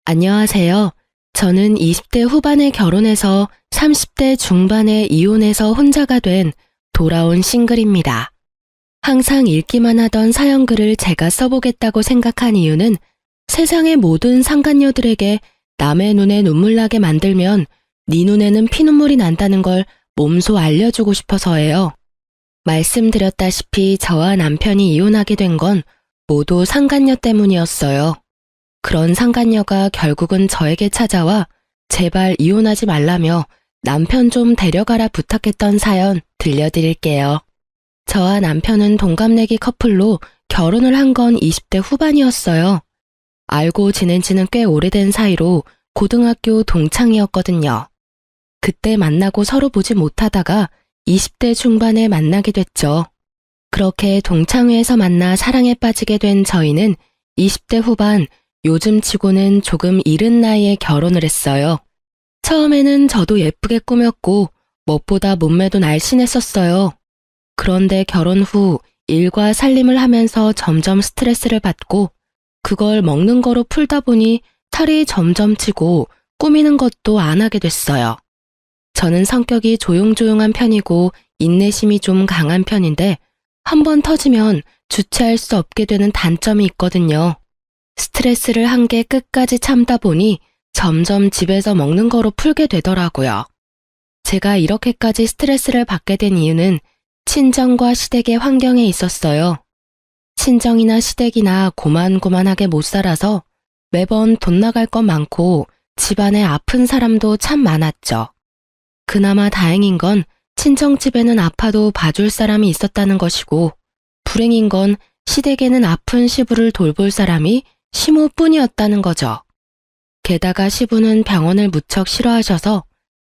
안녕하세요. 저는 20대 후반에 결혼해서 30대 중반에 이혼해서 혼자가 된 돌아온 싱글입니다. 항상 읽기만 하던 사연글을 제가 써보겠다고 생각한 이유는 세상의 모든 상간녀들에게 남의 눈에 눈물 나게 만들면 네 눈에는 피눈물이 난다는 걸 몸소 알려주고 싶어서예요. 말씀드렸다시피 저와 남편이 이혼하게 된 건 모두 상간녀 때문이었어요. 그런 상간녀가 결국은 저에게 찾아와 제발 이혼하지 말라며 남편 좀 데려가라 부탁했던 사연 들려드릴게요. 저와 남편은 동갑내기 커플로 결혼을 한 건 20대 후반이었어요. 알고 지낸 지는 꽤 오래된 사이로 고등학교 동창이었거든요. 그때 만나고 서로 보지 못하다가 20대 중반에 만나게 됐죠. 그렇게 동창회에서 만나 사랑에 빠지게 된 저희는 20대 후반 요즘 치고는 조금 이른 나이에 결혼을 했어요. 처음에는 저도 예쁘게 꾸몄고 무엇보다 몸매도 날씬했었어요. 그런데 결혼 후 일과 살림을 하면서 점점 스트레스를 받고 그걸 먹는 거로 풀다 보니 살이 점점 찌고 꾸미는 것도 안 하게 됐어요. 저는 성격이 조용조용한 편이고 인내심이 좀 강한 편인데 한번 터지면 주체할 수 없게 되는 단점이 있거든요. 스트레스를 한개 끝까지 참다 보니 점점 집에서 먹는 거로 풀게 되더라고요. 제가 이렇게까지 스트레스를 받게 된 이유는 친정과 시댁의 환경에 있었어요. 친정이나 시댁이나 고만고만하게 못 살아서 매번 돈 나갈 것 많고 집안에 아픈 사람도 참 많았죠. 그나마 다행인 건 친정집에는 아파도 봐줄 사람이 있었다는 것이고 불행인 건 시댁에는 아픈 시부를 돌볼 사람이 시모뿐이었다는 거죠. 게다가 시부는 병원을 무척 싫어하셔서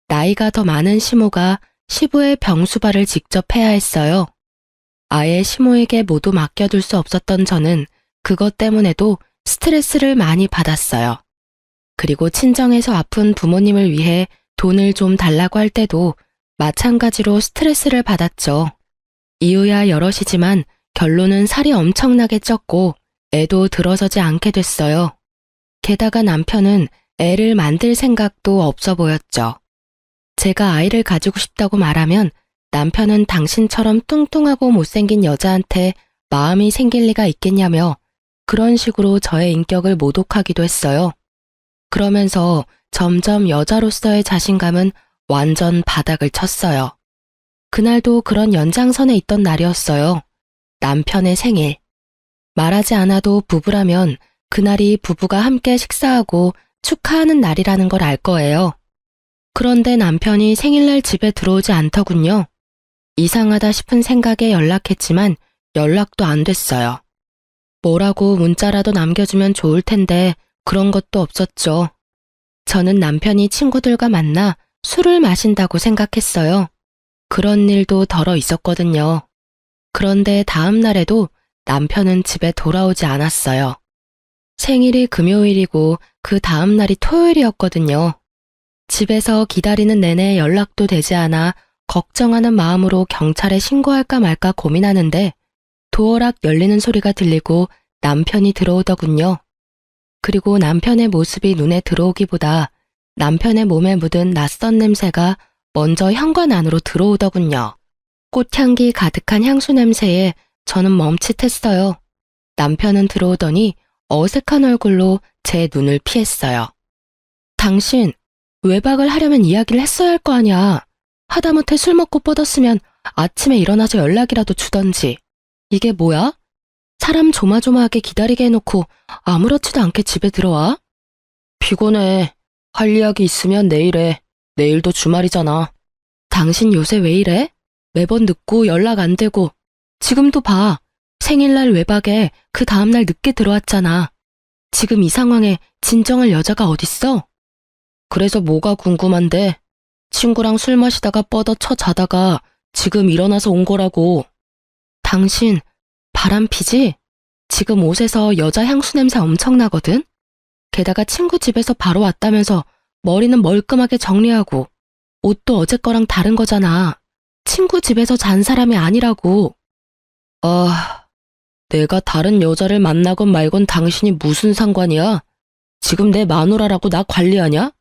나이가 더 많은 시모가 시부의 병수발을 직접 해야 했어요. 아예 시모에게 모두 맡겨둘 수 없었던 저는 그것 때문에도 스트레스를 많이 받았어요. 그리고 친정에서 아픈 부모님을 위해 돈을 좀 달라고 할 때도 마찬가지로 스트레스를 받았죠. 이유야 여럿이지만 결론은 살이 엄청나게 쪘고 애도 들어서지 않게 됐어요. 게다가 남편은 애를 만들 생각도 없어 보였죠. 제가 아이를 가지고 싶다고 말하면 남편은 당신처럼 뚱뚱하고 못생긴 여자한테 마음이 생길 리가 있겠냐며 그런 식으로 저의 인격을 모독하기도 했어요. 그러면서 점점 여자로서의 자신감은 완전 바닥을 쳤어요. 그날도 그런 연장선에 있던 날이었어요. 남편의 생일. 말하지 않아도 부부라면 그날이 부부가 함께 식사하고 축하하는 날이라는 걸 알 거예요. 그런데 남편이 생일날 집에 들어오지 않더군요. 이상하다 싶은 생각에 연락했지만 연락도 안 됐어요. 뭐라고 문자라도 남겨주면 좋을 텐데 그런 것도 없었죠. 저는 남편이 친구들과 만나 술을 마신다고 생각했어요. 그런 일도 덜어 있었거든요. 그런데 다음 날에도 남편은 집에 돌아오지 않았어요. 생일이 금요일이고 그 다음 날이 토요일이었거든요. 집에서 기다리는 내내 연락도 되지 않아 걱정하는 마음으로 경찰에 신고할까 말까 고민하는데 도어락 열리는 소리가 들리고 남편이 들어오더군요. 그리고 남편의 모습이 눈에 들어오기보다 남편의 몸에 묻은 낯선 냄새가 먼저 현관 안으로 들어오더군요. 꽃향기 가득한 향수 냄새에 저는 멈칫했어요. 남편은 들어오더니 어색한 얼굴로 제 눈을 피했어요. 당신, 외박을 하려면 이야기를 했어야 할 거 아니야. 하다못해 술 먹고 뻗었으면 아침에 일어나서 연락이라도 주던지. 이게 뭐야? 사람 조마조마하게 기다리게 해놓고 아무렇지도 않게 집에 들어와? 피곤해. 할 이야기 있으면 내일 해. 내일도 주말이잖아. 당신 요새 왜 이래? 매번 늦고 연락 안 되고. 지금도 봐. 생일날 외박에 그 다음날 늦게 들어왔잖아. 지금 이 상황에 진정할 여자가 어딨어? 그래서 뭐가 궁금한데? 친구랑 술 마시다가 뻗어 쳐 자다가 지금 일어나서 온 거라고. 당신 바람 피지? 지금 옷에서 여자 향수 냄새 엄청나거든? 게다가 친구 집에서 바로 왔다면서 머리는 멀끔하게 정리하고 옷도 어제 거랑 다른 거잖아. 친구 집에서 잔 사람이 아니라고. 아, 내가 다른 여자를 만나건 말건 당신이 무슨 상관이야? 지금 내 마누라라고 나 관리하냐?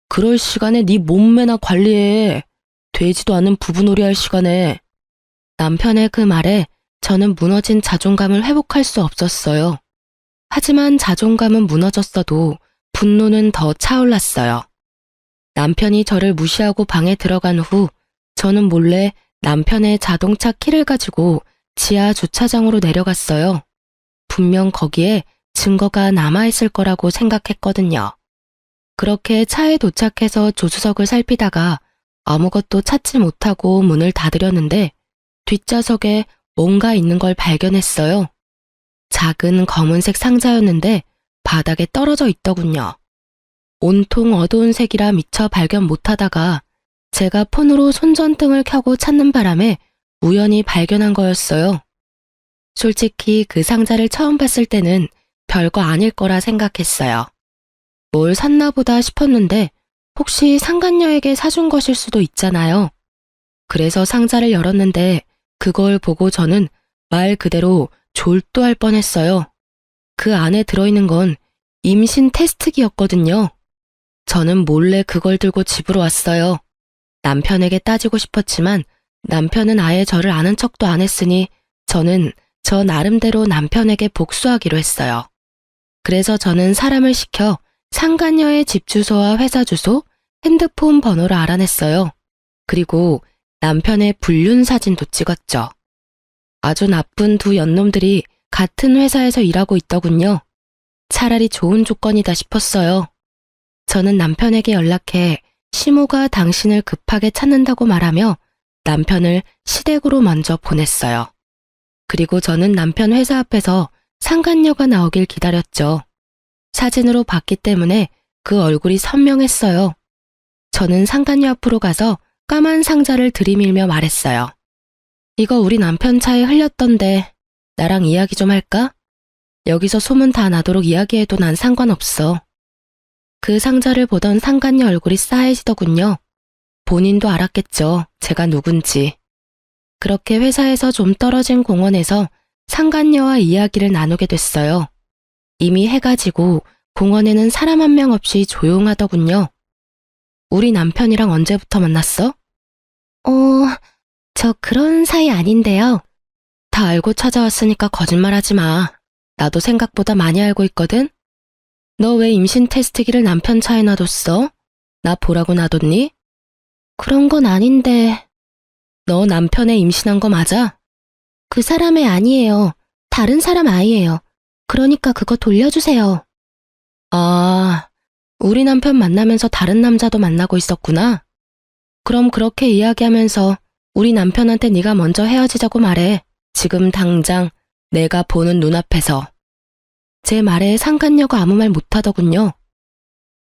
그럴 시간에 네 몸매나 관리해. 되지도 않은 부부놀이 할 시간에. 남편의 그 말에 저는 무너진 자존감을 회복할 수 없었어요. 하지만 자존감은 무너졌어도 분노는 더 차올랐어요. 남편이 저를 무시하고 방에 들어간 후 저는 몰래 남편의 자동차 키를 가지고 지하 주차장으로 내려갔어요. 분명 거기에 증거가 남아있을 거라고 생각했거든요. 그렇게 차에 도착해서 조수석을 살피다가 아무것도 찾지 못하고 문을 닫으려는데 뒷좌석에 뭔가 있는 걸 발견했어요. 작은 검은색 상자였는데 바닥에 떨어져 있더군요. 온통 어두운 색이라 미처 발견 못하다가 제가 폰으로 손전등을 켜고 찾는 바람에 우연히 발견한 거였어요. 솔직히 그 상자를 처음 봤을 때는 별거 아닐 거라 생각했어요. 뭘 샀나 보다 싶었는데 혹시 상간녀에게 사준 것일 수도 있잖아요. 그래서 상자를 열었는데 그걸 보고 저는 말 그대로 졸도할 뻔했어요. 그 안에 들어있는 건 임신 테스트기였거든요. 저는 몰래 그걸 들고 집으로 왔어요. 남편에게 따지고 싶었지만 남편은 아예 저를 아는 척도 안 했으니 저는 저 나름대로 남편에게 복수하기로 했어요. 그래서 저는 사람을 시켜 상간녀의 집 주소와 회사 주소, 핸드폰 번호를 알아냈어요. 그리고 남편의 불륜 사진도 찍었죠. 아주 나쁜 두 연놈들이 같은 회사에서 일하고 있더군요. 차라리 좋은 조건이다 싶었어요. 저는 남편에게 연락해 시모가 당신을 급하게 찾는다고 말하며 남편을 시댁으로 먼저 보냈어요. 그리고 저는 남편 회사 앞에서 상간녀가 나오길 기다렸죠. 사진으로 봤기 때문에 그 얼굴이 선명했어요. 저는 상간녀 앞으로 가서 까만 상자를 들이밀며 말했어요. 이거 우리 남편 차에 흘렸던데 나랑 이야기 좀 할까? 여기서 소문 다 나도록 이야기해도 난 상관없어. 그 상자를 보던 상간녀 얼굴이 싸해지더군요. 본인도 알았겠죠. 제가 누군지. 그렇게 회사에서 좀 떨어진 공원에서 상간녀와 이야기를 나누게 됐어요. 이미 해가 지고 공원에는 사람 한 명 없이 조용하더군요. 우리 남편이랑 언제부터 만났어? 저 그런 사이 아닌데요. 다 알고 찾아왔으니까 거짓말하지 마. 나도 생각보다 많이 알고 있거든. 너 왜 임신 테스트기를 남편 차에 놔뒀어? 나 보라고 놔뒀니? 그런 건 아닌데. 너 남편애 임신한 거 맞아? 그 사람의 아니에요. 다른 사람 아이예요. 그러니까 그거 돌려주세요. 아, 우리 남편 만나면서 다른 남자도 만나고 있었구나. 그럼 그렇게 이야기하면서 우리 남편한테 네가 먼저 헤어지자고 말해. 지금 당장 내가 보는 눈앞에서. 제 말에 상간녀가 아무 말 못하더군요.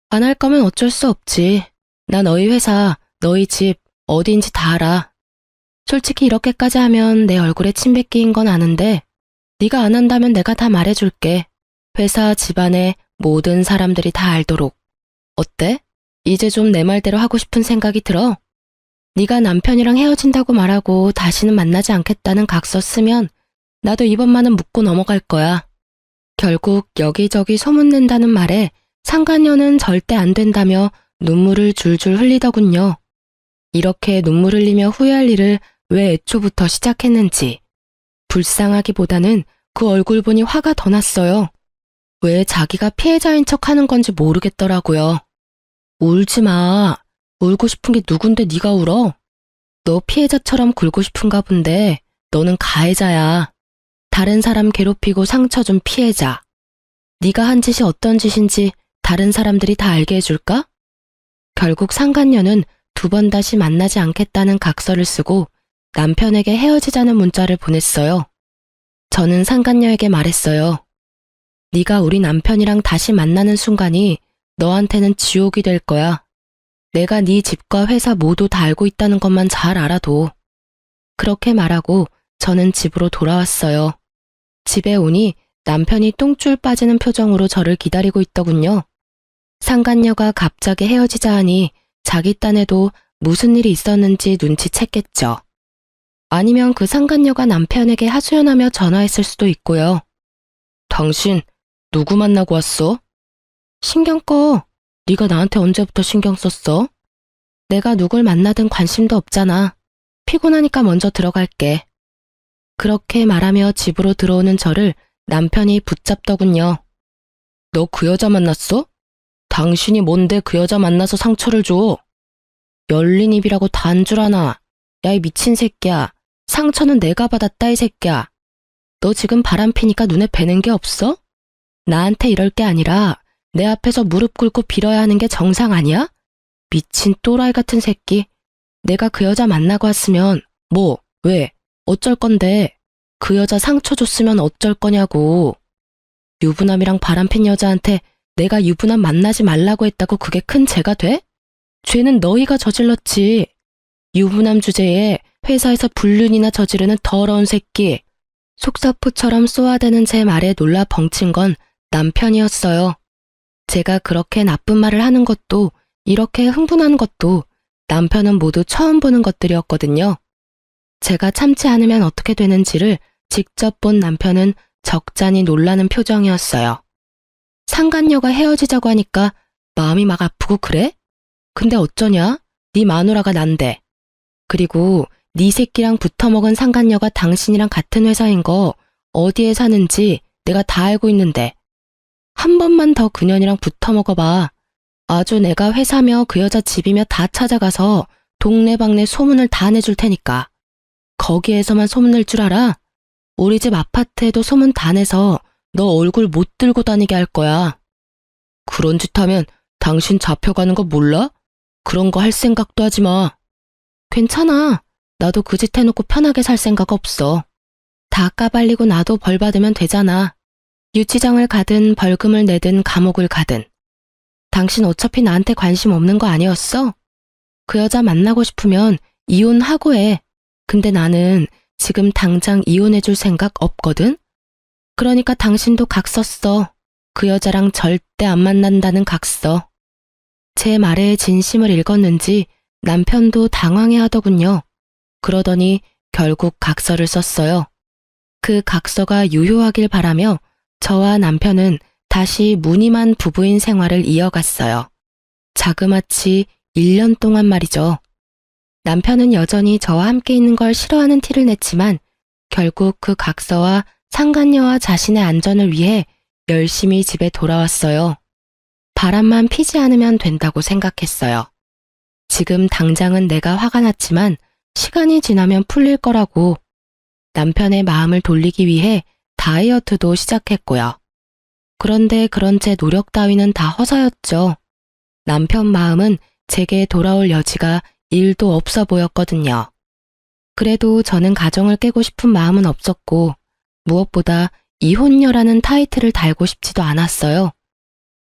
안 할 거면 어쩔 수 없지. 나 너희 회사, 너희 집 어디인지 다 알아. 솔직히 이렇게까지 하면 내 얼굴에 침 뱉기인 건 아는데 네가 안 한다면 내가 다 말해줄게. 회사, 집안의 모든 사람들이 다 알도록. 어때? 이제 좀 내 말대로 하고 싶은 생각이 들어? 네가 남편이랑 헤어진다고 말하고 다시는 만나지 않겠다는 각서 쓰면 나도 이번만은 묻고 넘어갈 거야. 결국 여기저기 소문낸다는 말에 상간녀는 절대 안 된다며 눈물을 줄줄 흘리더군요. 이렇게 눈물 흘리며 후회할 일을 왜 애초부터 시작했는지. 불쌍하기보다는 그 얼굴 보니 화가 더 났어요. 왜 자기가 피해자인 척 하는 건지 모르겠더라고요. 울지 마. 울고 싶은 게 누군데 네가 울어? 너 피해자처럼 굴고 싶은가 본데 너는 가해자야. 다른 사람 괴롭히고 상처 준 피해자. 네가 한 짓이 어떤 짓인지 다른 사람들이 다 알게 해줄까? 결국 상간녀는 2번 다시 만나지 않겠다는 각서를 쓰고 남편에게 헤어지자는 문자를 보냈어요. 저는 상간녀에게 말했어요. 네가 우리 남편이랑 다시 만나는 순간이 너한테는 지옥이 될 거야. 내가 네 집과 회사 모두 다 알고 있다는 것만 잘 알아도. 그렇게 말하고 저는 집으로 돌아왔어요. 집에 오니 남편이 똥줄 빠지는 표정으로 저를 기다리고 있더군요. 상간녀가 갑자기 헤어지자 하니 자기 딴에도 무슨 일이 있었는지 눈치챘겠죠. 아니면 그 상간녀가 남편에게 하소연하며 전화했을 수도 있고요. 당신 누구 만나고 왔어? 신경 꺼. 네가 나한테 언제부터 신경 썼어? 내가 누굴 만나든 관심도 없잖아. 피곤하니까 먼저 들어갈게. 그렇게 말하며 집으로 들어오는 저를 남편이 붙잡더군요. 너 그 여자 만났어? 당신이 뭔데 그 여자 만나서 상처를 줘? 열린 입이라고 단줄 아나. 야, 이 미친 새끼야. 상처는 내가 받았다, 이 새끼야. 너 지금 바람 피니까 눈에 뵈는 게 없어? 나한테 이럴 게 아니라 내 앞에서 무릎 꿇고 빌어야 하는 게 정상 아니야? 미친 또라이 같은 새끼. 내가 그 여자 만나고 왔으면 뭐, 왜, 어쩔 건데. 그 여자 상처 줬으면 어쩔 거냐고. 유부남이랑 바람핀 여자한테 내가 유부남 만나지 말라고 했다고 그게 큰 죄가 돼? 죄는 너희가 저질렀지. 유부남 주제에 회사에서 불륜이나 저지르는 더러운 새끼. 속사포처럼 쏘아대는 제 말에 놀라 벙친 건 남편이었어요. 제가 그렇게 나쁜 말을 하는 것도 이렇게 흥분한 것도 남편은 모두 처음 보는 것들이었거든요. 제가 참지 않으면 어떻게 되는지를 직접 본 남편은 적잖이 놀라는 표정이었어요. 상간녀가 헤어지자고 하니까 마음이 막 아프고 그래? 근데 어쩌냐? 네 마누라가 난데. 그리고 네 새끼랑 붙어먹은 상간녀가 당신이랑 같은 회사인 거 어디에 사는지 내가 다 알고 있는데. 한 번만 더 그년이랑 붙어먹어봐. 아주 내가 회사며 그 여자 집이며 다 찾아가서 동네방네 소문을 다 내줄 테니까. 거기에서만 소문낼 줄 알아? 우리 집 아파트에도 소문 다 내서 너 얼굴 못 들고 다니게 할 거야. 그런 짓 하면 당신 잡혀가는 거 몰라? 그런 거 할 생각도 하지 마. 괜찮아. 나도 그 짓 해놓고 편하게 살 생각 없어. 다 까발리고 나도 벌 받으면 되잖아. 유치장을 가든 벌금을 내든 감옥을 가든. 당신 어차피 나한테 관심 없는 거 아니었어? 그 여자 만나고 싶으면 이혼하고 해. 근데 나는 지금 당장 이혼해줄 생각 없거든? 그러니까 당신도 각 썼어. 그 여자랑 절대 안 만난다는 각 써. 제 말에 진심을 읽었는지 남편도 당황해 하더군요. 그러더니 결국 각서를 썼어요. 그 각서가 유효하길 바라며 저와 남편은 다시 무늬만 부부인 생활을 이어갔어요. 자그마치 1년 동안 말이죠. 남편은 여전히 저와 함께 있는 걸 싫어하는 티를 냈지만 결국 그 각서와 상간녀와 자신의 안전을 위해 열심히 집에 돌아왔어요. 바람만 피지 않으면 된다고 생각했어요. 지금 당장은 내가 화가 났지만 시간이 지나면 풀릴 거라고. 남편의 마음을 돌리기 위해 다이어트도 시작했고요. 그런데 그런 제 노력 따위는 다 허사였죠. 남편 마음은 제게 돌아올 여지가 1도 없어 보였거든요. 그래도 저는 가정을 깨고 싶은 마음은 없었고 무엇보다 이혼녀라는 타이틀을 달고 싶지도 않았어요.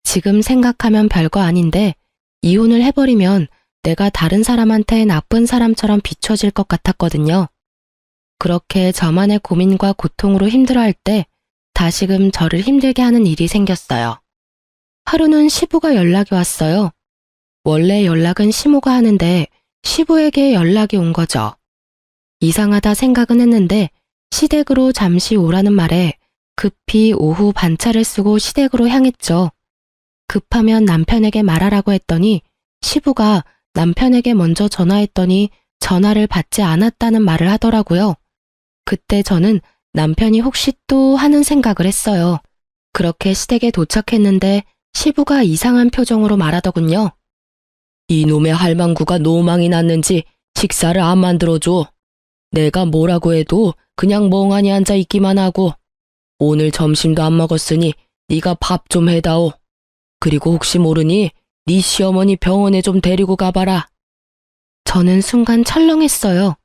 지금 생각하면 별거 아닌데 이혼을 해버리면 내가 다른 사람한테 나쁜 사람처럼 비춰질 것 같았거든요. 그렇게 저만의 고민과 고통으로 힘들어할 때 다시금 저를 힘들게 하는 일이 생겼어요. 하루는 시부가 연락이 왔어요. 원래 연락은 시모가 하는데 시부에게 연락이 온 거죠. 이상하다 생각은 했는데 시댁으로 잠시 오라는 말에 급히 오후 반차를 쓰고 시댁으로 향했죠. 급하면 남편에게 말하라고 했더니 시부가 남편에게 먼저 전화했더니 전화를 받지 않았다는 말을 하더라고요. 그때 저는 남편이 혹시 또 하는 생각을 했어요. 그렇게 시댁에 도착했는데 시부가 이상한 표정으로 말하더군요. 이놈의 할망구가 노망이 났는지 식사를 안 만들어줘. 내가 뭐라고 해도 그냥 멍하니 앉아 있기만 하고 오늘 점심도 안 먹었으니 네가 밥 좀 해다오. 그리고 혹시 모르니 네 시어머니 병원에 좀 데리고 가봐라. 저는 순간 철렁했어요.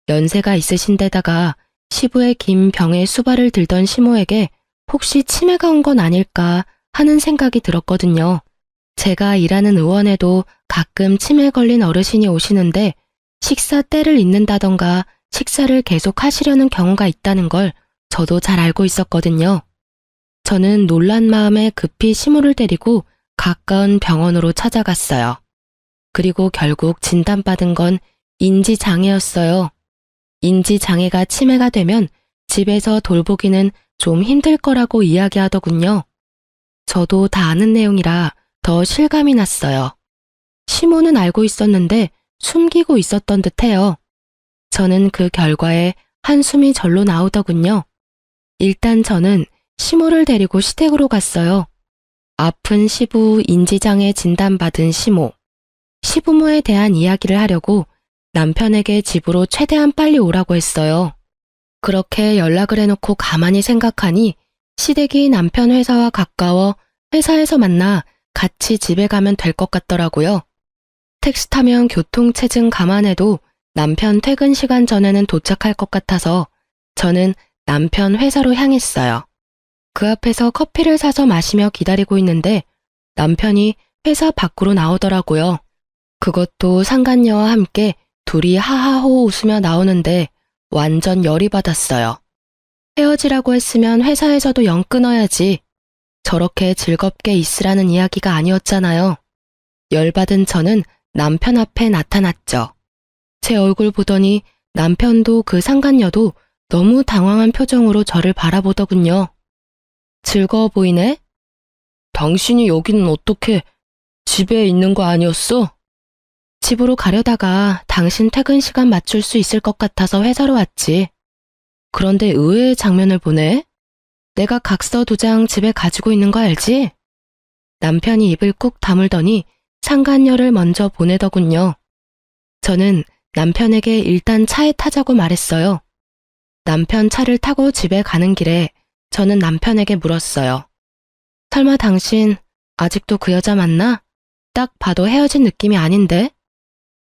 연세가 있으신 데다가 시부의 긴 병에 수발을 들던 시모에게 혹시 치매가 온 건 아닐까 하는 생각이 들었거든요. 제가 일하는 의원에도 가끔 치매 걸린 어르신이 오시는데 식사 때를 잊는다던가 식사를 계속 하시려는 경우가 있다는 걸 저도 잘 알고 있었거든요. 저는 놀란 마음에 급히 시모를 데리고 가까운 병원으로 찾아갔어요. 그리고 결국 진단받은 건 인지장애였어요. 인지장애가 치매가 되면 집에서 돌보기는 좀 힘들 거라고 이야기하더군요. 저도 다 아는 내용이라 더 실감이 났어요. 시모는 알고 있었는데 숨기고 있었던 듯해요. 저는 그 결과에 한숨이 절로 나오더군요. 일단 저는 시모를 데리고 시댁으로 갔어요. 아픈 시부 인지장애 진단받은 시모. 시부모에 대한 이야기를 하려고 남편에게 집으로 최대한 빨리 오라고 했어요. 그렇게 연락을 해놓고 가만히 생각하니 시댁이 남편 회사와 가까워 회사에서 만나 같이 집에 가면 될 것 같더라고요. 택시 타면 교통체증 감안해도 남편 퇴근 시간 전에는 도착할 것 같아서 저는 남편 회사로 향했어요. 그 앞에서 커피를 사서 마시며 기다리고 있는데 남편이 회사 밖으로 나오더라고요. 그것도 상간녀와 함께 둘이 하하호 웃으며 나오는데 완전 열이 받았어요. 헤어지라고 했으면 회사에서도 영 끊어야지. 저렇게 즐겁게 있으라는 이야기가 아니었잖아요. 열받은 저는 남편 앞에 나타났죠. 제 얼굴 보더니 남편도 그 상간녀도 너무 당황한 표정으로 저를 바라보더군요. 즐거워 보이네? 당신이 여기는 어떻게 집에 있는 거 아니었어? 집으로 가려다가 당신 퇴근 시간 맞출 수 있을 것 같아서 회사로 왔지. 그런데 의외의 장면을 보네? 내가 각서 2장 집에 가지고 있는 거 알지? 남편이 입을 꾹 다물더니 상간녀를 먼저 보내더군요. 저는 남편에게 일단 차에 타자고 말했어요. 남편 차를 타고 집에 가는 길에 저는 남편에게 물었어요. 설마 당신 아직도 그 여자 만나? 딱 봐도 헤어진 느낌이 아닌데?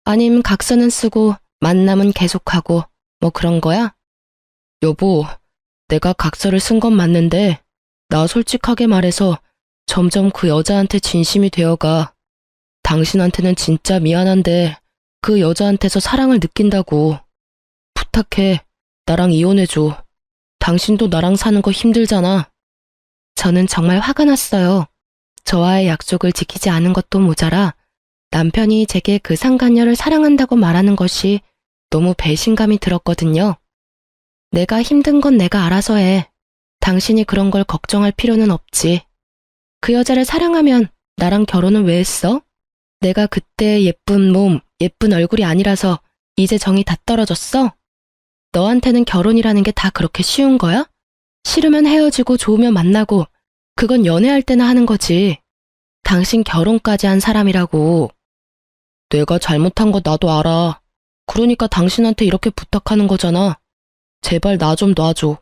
아님 각서는 쓰고 만남은 계속하고 뭐 그런 거야? 여보, 내가 각서를 쓴 건 맞는데 나 솔직하게 말해서 점점 그 여자한테 진심이 되어가. 당신한테는 진짜 미안한데 그 여자한테서 사랑을 느낀다고. 부탁해, 나랑 이혼해줘. 당신도 나랑 사는 거 힘들잖아. 저는 정말 화가 났어요. 저와의 약속을 지키지 않은 것도 모자라 남편이 제게 그 상간녀를 사랑한다고 말하는 것이 너무 배신감이 들었거든요. 내가 힘든 건 내가 알아서 해. 당신이 그런 걸 걱정할 필요는 없지. 그 여자를 사랑하면 나랑 결혼은 왜 했어? 내가 그때 예쁜 몸, 예쁜 얼굴이 아니라서 이제 정이 다 떨어졌어? 너한테는 결혼이라는 게 다 그렇게 쉬운 거야? 싫으면 헤어지고 좋으면 만나고 그건 연애할 때나 하는 거지. 당신 결혼까지 한 사람이라고. 내가 잘못한 거 나도 알아. 그러니까 당신한테 이렇게 부탁하는 거잖아. 제발 나 좀 놔줘.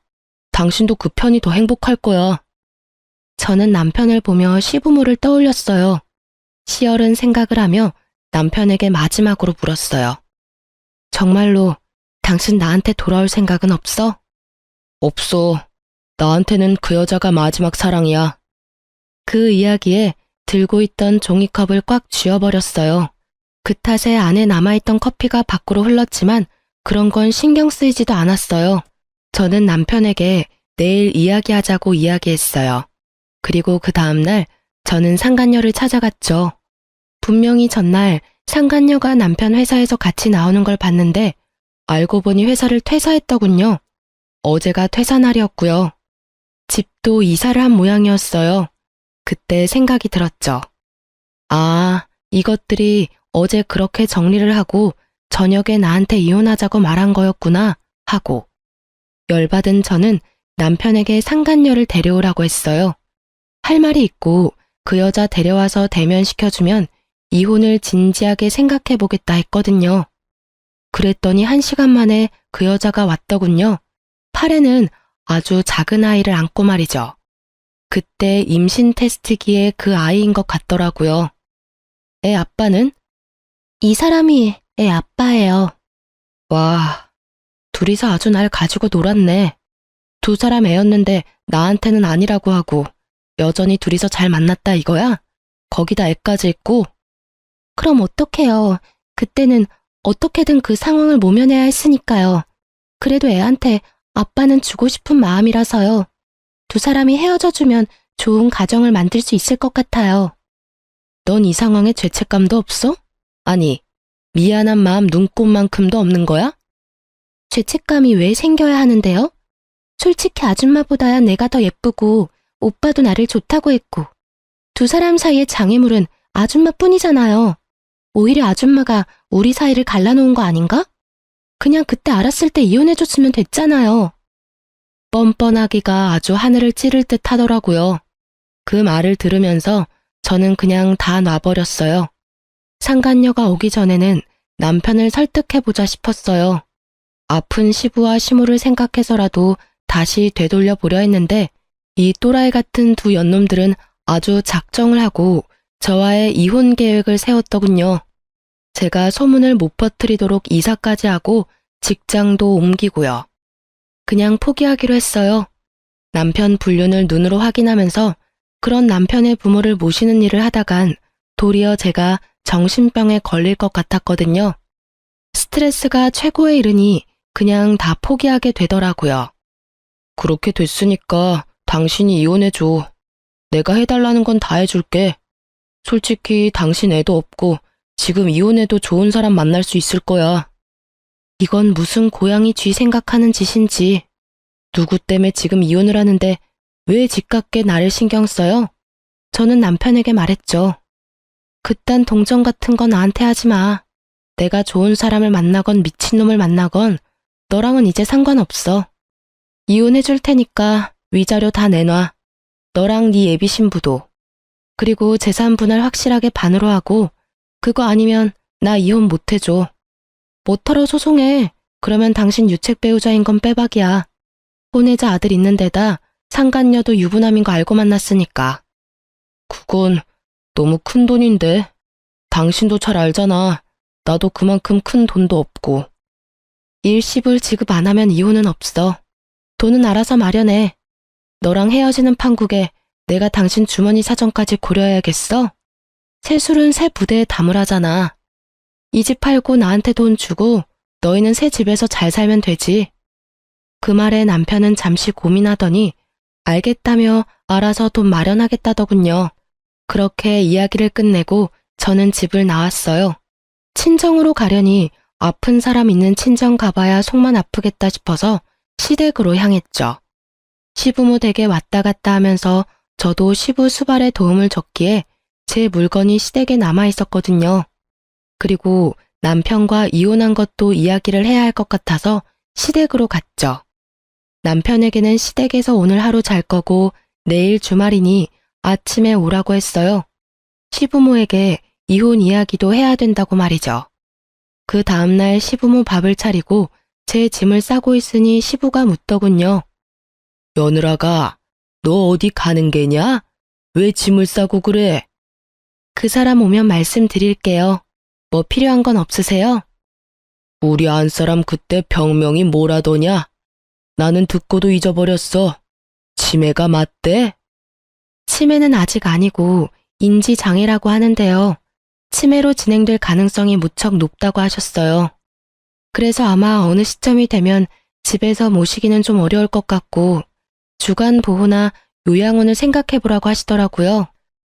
당신도 그 편이 더 행복할 거야. 저는 남편을 보며 시부모를 떠올렸어요. 시열은 생각을 하며 남편에게 마지막으로 물었어요. 정말로 당신 나한테 돌아올 생각은 없어? 없어. 나한테는 그 여자가 마지막 사랑이야. 그 이야기에 들고 있던 종이컵을 꽉 쥐어버렸어요. 그 탓에 안에 남아있던 커피가 밖으로 흘렀지만 그런 건 신경 쓰이지도 않았어요. 저는 남편에게 내일 이야기하자고 이야기했어요. 그리고 그 다음날 저는 상간녀를 찾아갔죠. 분명히 전날 상간녀가 남편 회사에서 같이 나오는 걸 봤는데 알고 보니 회사를 퇴사했더군요. 어제가 퇴사날이었고요. 집도 이사를 한 모양이었어요. 그때 생각이 들었죠. 아, 이것들이 어제 그렇게 정리를 하고 저녁에 나한테 이혼하자고 말한 거였구나 하고. 열받은 저는 남편에게 상간녀를 데려오라고 했어요. 할 말이 있고 그 여자 데려와서 대면시켜주면 이혼을 진지하게 생각해보겠다 했거든요. 그랬더니 1시간 만에 그 여자가 왔더군요. 팔에는 아주 작은 아이를 안고 말이죠. 그때 임신 테스트기에 그 아이인 것 같더라고요. 애 아빠는? 이 사람이 애 아빠예요. 와, 둘이서 아주 날 가지고 놀았네. 2사람 애였는데 나한테는 아니라고 하고 여전히 둘이서 잘 만났다 이거야? 거기다 애까지 있고? 그럼 어떡해요. 그때는 어떻게든 그 상황을 모면해야 했으니까요. 그래도 애한테 아빠는 주고 싶은 마음이라서요. 2사람이 헤어져주면 좋은 가정을 만들 수 있을 것 같아요. 넌 이 상황에 죄책감도 없어? 아니, 미안한 마음 눈꼽만큼도 없는 거야? 죄책감이 왜 생겨야 하는데요? 솔직히 아줌마보다야 내가 더 예쁘고 오빠도 나를 좋다고 했고 두 사람 사이의 장애물은 아줌마뿐이잖아요. 오히려 아줌마가 우리 사이를 갈라놓은 거 아닌가? 그냥 그때 알았을 때 이혼해줬으면 됐잖아요. 뻔뻔하기가 아주 하늘을 찌를 듯 하더라고요. 그 말을 들으면서 저는 그냥 다 놔버렸어요. 상간녀가 오기 전에는 남편을 설득해보자 싶었어요. 아픈 시부와 시모를 생각해서라도 다시 되돌려 보려 했는데 이 또라이 같은 두 연놈들은 아주 작정을 하고 저와의 이혼 계획을 세웠더군요. 제가 소문을 못 퍼뜨리도록 이사까지 하고 직장도 옮기고요. 그냥 포기하기로 했어요. 남편 불륜을 눈으로 확인하면서 그런 남편의 부모를 모시는 일을 하다간 도리어 제가 정신병에 걸릴 것 같았거든요. 스트레스가 최고에 이르니 그냥 다 포기하게 되더라고요. 그렇게 됐으니까 당신이 이혼해줘. 내가 해달라는 건 다 해줄게. 솔직히 당신 애도 없고 지금 이혼해도 좋은 사람 만날 수 있을 거야. 이건 무슨 고양이 쥐 생각하는 짓인지. 누구 때문에 지금 이혼을 하는데 왜 집값게 나를 신경 써요? 저는 남편에게 말했죠. 그딴 동정 같은 거 나한테 하지 마. 내가 좋은 사람을 만나건 미친놈을 만나건 너랑은 이제 상관없어. 이혼해줄 테니까 위자료 다 내놔. 너랑 네 예비 신부도. 그리고 재산 분할 확실하게 반으로 하고 그거 아니면 나 이혼 못 해줘. 못하러 소송해. 그러면 당신 유책 배우자인 건 빼박이야. 혼외자 아들 있는 데다 상간녀도 유부남인 거 알고 만났으니까. 그건 너무 큰 돈인데. 당신도 잘 알잖아. 나도 그만큼 큰 돈도 없고. 일시불 지급 안 하면 이혼은 없어. 돈은 알아서 마련해. 너랑 헤어지는 판국에 내가 당신 주머니 사정까지 고려해야겠어? 새 술은 새 부대에 담으라잖아. 이 집 팔고 나한테 돈 주고 너희는 새 집에서 잘 살면 되지. 그 말에 남편은 잠시 고민하더니 알겠다며 알아서 돈 마련하겠다더군요. 그렇게 이야기를 끝내고 저는 집을 나왔어요. 친정으로 가려니 아픈 사람 있는 친정 가봐야 속만 아프겠다 싶어서 시댁으로 향했죠. 시부모 댁에 왔다 갔다 하면서 저도 시부 수발에 도움을 줬기에 제 물건이 시댁에 남아 있었거든요. 그리고 남편과 이혼한 것도 이야기를 해야 할 것 같아서 시댁으로 갔죠. 남편에게는 시댁에서 오늘 하루 잘 거고 내일 주말이니 아침에 오라고 했어요. 시부모에게 이혼 이야기도 해야 된다고 말이죠. 그 다음날 시부모 밥을 차리고 제 짐을 싸고 있으니 시부가 묻더군요. 며느라가, 너 어디 가는 게냐? 왜 짐을 싸고 그래? 그 사람 오면 말씀드릴게요. 뭐 필요한 건 없으세요? 우리 안사람 그때 병명이 뭐라더냐? 나는 듣고도 잊어버렸어. 치매가 맞대? 치매는 아직 아니고 인지장애라고 하는데요. 치매로 진행될 가능성이 무척 높다고 하셨어요. 그래서 아마 어느 시점이 되면 집에서 모시기는 좀 어려울 것 같고 주간 보호나 요양원을 생각해보라고 하시더라고요.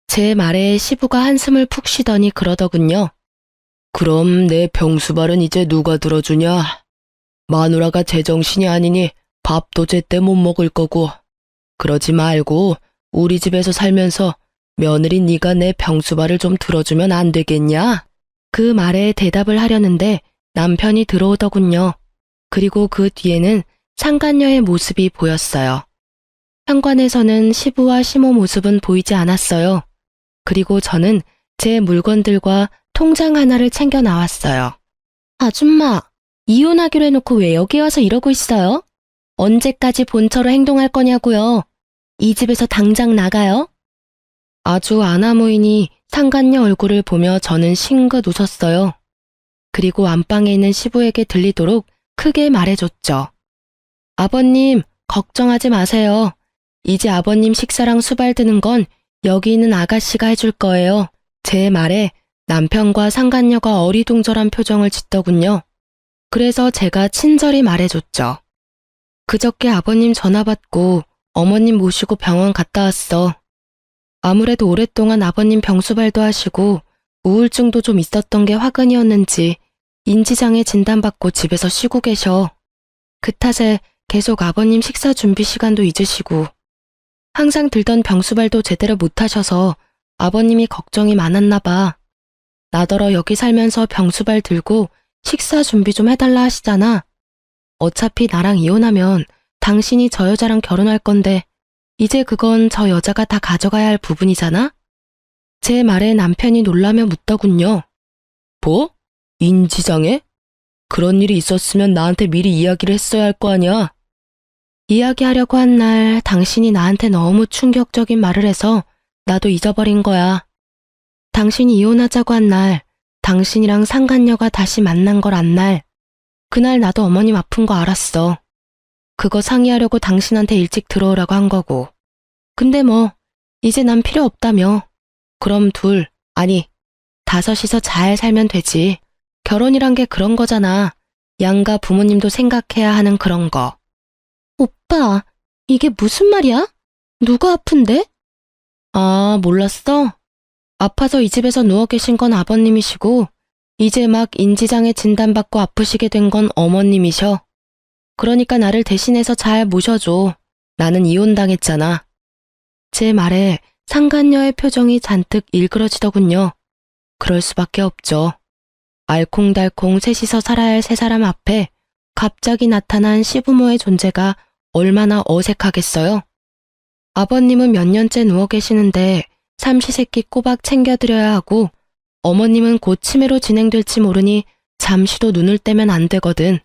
제 말에 시부가 한숨을 푹 쉬더니 그러더군요. 그럼 내 병수발은 이제 누가 들어주냐? 마누라가 제정신이 아니니 밥도 제때 못 먹을 거고. 그러지 말고 우리 집에서 살면서 며느리 네가 내 병수발을 좀 들어주면 안 되겠냐? 그 말에 대답을 하려는데 남편이 들어오더군요. 그리고 그 뒤에는 상간녀의 모습이 보였어요. 현관에서는 시부와 시모 모습은 보이지 않았어요. 그리고 저는 제 물건들과 통장 하나를 챙겨 나왔어요. 아줌마, 이혼하기로 해놓고 왜 여기 와서 이러고 있어요? 언제까지 본처로 행동할 거냐고요? 이 집에서 당장 나가요? 아주 아나무인이 상간녀 얼굴을 보며 저는 싱긋 웃었어요. 그리고 안방에 있는 시부에게 들리도록 크게 말해줬죠. 아버님, 걱정하지 마세요. 이제 아버님 식사랑 수발 드는 건 여기 있는 아가씨가 해줄 거예요. 제 말에 남편과 상간녀가 어리둥절한 표정을 짓더군요. 그래서 제가 친절히 말해줬죠. 그저께 아버님 전화 받고 어머님 모시고 병원 갔다 왔어. 아무래도 오랫동안 아버님 병수발도 하시고 우울증도 좀 있었던 게 화근이었는지 인지장애 진단받고 집에서 쉬고 계셔. 그 탓에 계속 아버님 식사 준비 시간도 잊으시고 항상 들던 병수발도 제대로 못 하셔서 아버님이 걱정이 많았나 봐. 나더러 여기 살면서 병수발 들고 식사 준비 좀 해달라 하시잖아. 어차피 나랑 이혼하면 당신이 저 여자랑 결혼할 건데 이제 그건 저 여자가 다 가져가야 할 부분이잖아? 제 말에 남편이 놀라며 묻더군요. 뭐? 인지장애? 그런 일이 있었으면 나한테 미리 이야기를 했어야 할 거 아니야? 이야기하려고 한 날 당신이 나한테 너무 충격적인 말을 해서 나도 잊어버린 거야. 당신이 이혼하자고 한 날, 당신이랑 상간녀가 다시 만난 걸 안 날, 그날 나도 어머님 아픈 거 알았어. 그거 상의하려고 당신한테 일찍 들어오라고 한 거고. 근데 뭐, 이제 난 필요 없다며. 그럼 아니, 5이서 잘 살면 되지. 결혼이란 게 그런 거잖아. 양가 부모님도 생각해야 하는 그런 거. 오빠, 이게 무슨 말이야? 누가 아픈데? 아, 몰랐어? 아파서 이 집에서 누워 계신 건 아버님이시고, 이제 막 인지장애 진단받고 아프시게 된 건 어머님이셔. 그러니까 나를 대신해서 잘 모셔줘. 나는 이혼당했잖아. 제 말에 상간녀의 표정이 잔뜩 일그러지더군요. 그럴 수밖에 없죠. 알콩달콩 셋이서 살아야 할 세 사람 앞에 갑자기 나타난 시부모의 존재가 얼마나 어색하겠어요? 아버님은 몇 년째 누워 계시는데 삼시세끼 꼬박 챙겨드려야 하고 어머님은 곧 치매로 진행될지 모르니 잠시도 눈을 떼면 안 되거든.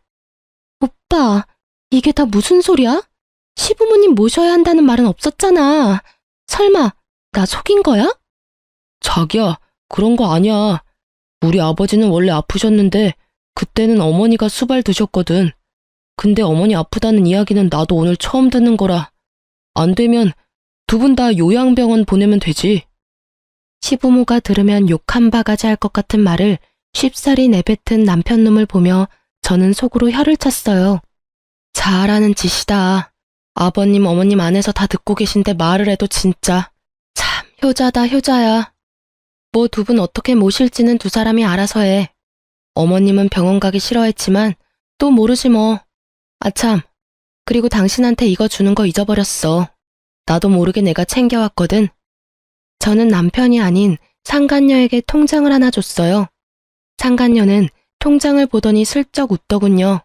오빠, 이게 다 무슨 소리야? 시부모님 모셔야 한다는 말은 없었잖아. 설마 나 속인 거야? 자기야, 그런 거 아니야. 우리 아버지는 원래 아프셨는데 그때는 어머니가 수발 드셨거든. 근데 어머니 아프다는 이야기는 나도 오늘 처음 듣는 거라. 안 되면 두 분 다 요양병원 보내면 되지. 시부모가 들으면 욕 한 바가지 할 것 같은 말을 쉽사리 내뱉은 남편놈을 보며 저는 속으로 혀를 찼어요. 잘하는 짓이다. 아버님 어머님 안에서 다 듣고 계신데 말을 해도 진짜. 참 효자다 효자야. 뭐 두 분 어떻게 모실지는 두 사람이 알아서 해. 어머님은 병원 가기 싫어했지만 또 모르지 뭐. 아참, 그리고 당신한테 이거 주는 거 잊어버렸어. 나도 모르게 내가 챙겨왔거든. 저는 남편이 아닌 상간녀에게 통장을 하나 줬어요. 상간녀는 통장을 보더니 슬쩍 웃더군요.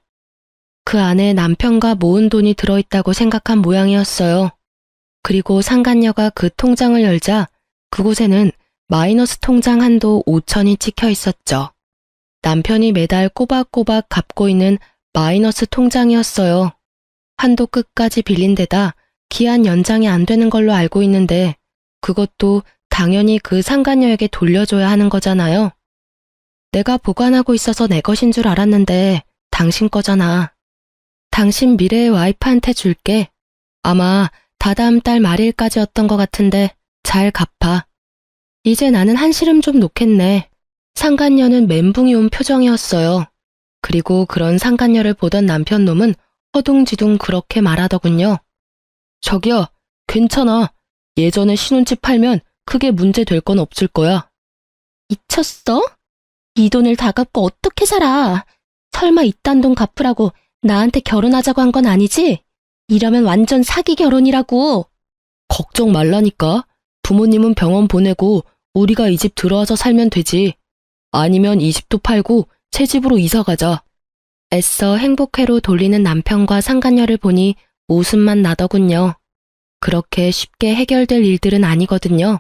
그 안에 남편과 모은 돈이 들어있다고 생각한 모양이었어요. 그리고 상간녀가 그 통장을 열자 그곳에는 마이너스 통장 한도 5천이 찍혀 있었죠. 남편이 매달 꼬박꼬박 갚고 있는 마이너스 통장이었어요. 한도 끝까지 빌린 데다 기한 연장이 안 되는 걸로 알고 있는데 그것도 당연히 그 상간녀에게 돌려줘야 하는 거잖아요. 내가 보관하고 있어서 내 것인 줄 알았는데 당신 거잖아. 당신 미래의 와이프한테 줄게. 아마 다다음 달 말일까지였던 것 같은데 잘 갚아. 이제 나는 한시름 좀 놓겠네. 상간녀는 멘붕이 온 표정이었어요. 그리고 그런 상간녀를 보던 남편놈은 허둥지둥 그렇게 말하더군요. 저기요, 괜찮아. 예전에 신혼집 팔면 크게 문제 될 건 없을 거야. 미쳤어? 이 돈을 다 갚고 어떻게 살아? 설마 이딴 돈 갚으라고 나한테 결혼하자고 한 건 아니지? 이러면 완전 사기 결혼이라고. 걱정 말라니까. 부모님은 병원 보내고 우리가 이 집 들어와서 살면 되지. 아니면 이 집도 팔고 새 집으로 이사 가자. 애써 행복회로 돌리는 남편과 상간녀를 보니 웃음만 나더군요. 그렇게 쉽게 해결될 일들은 아니거든요.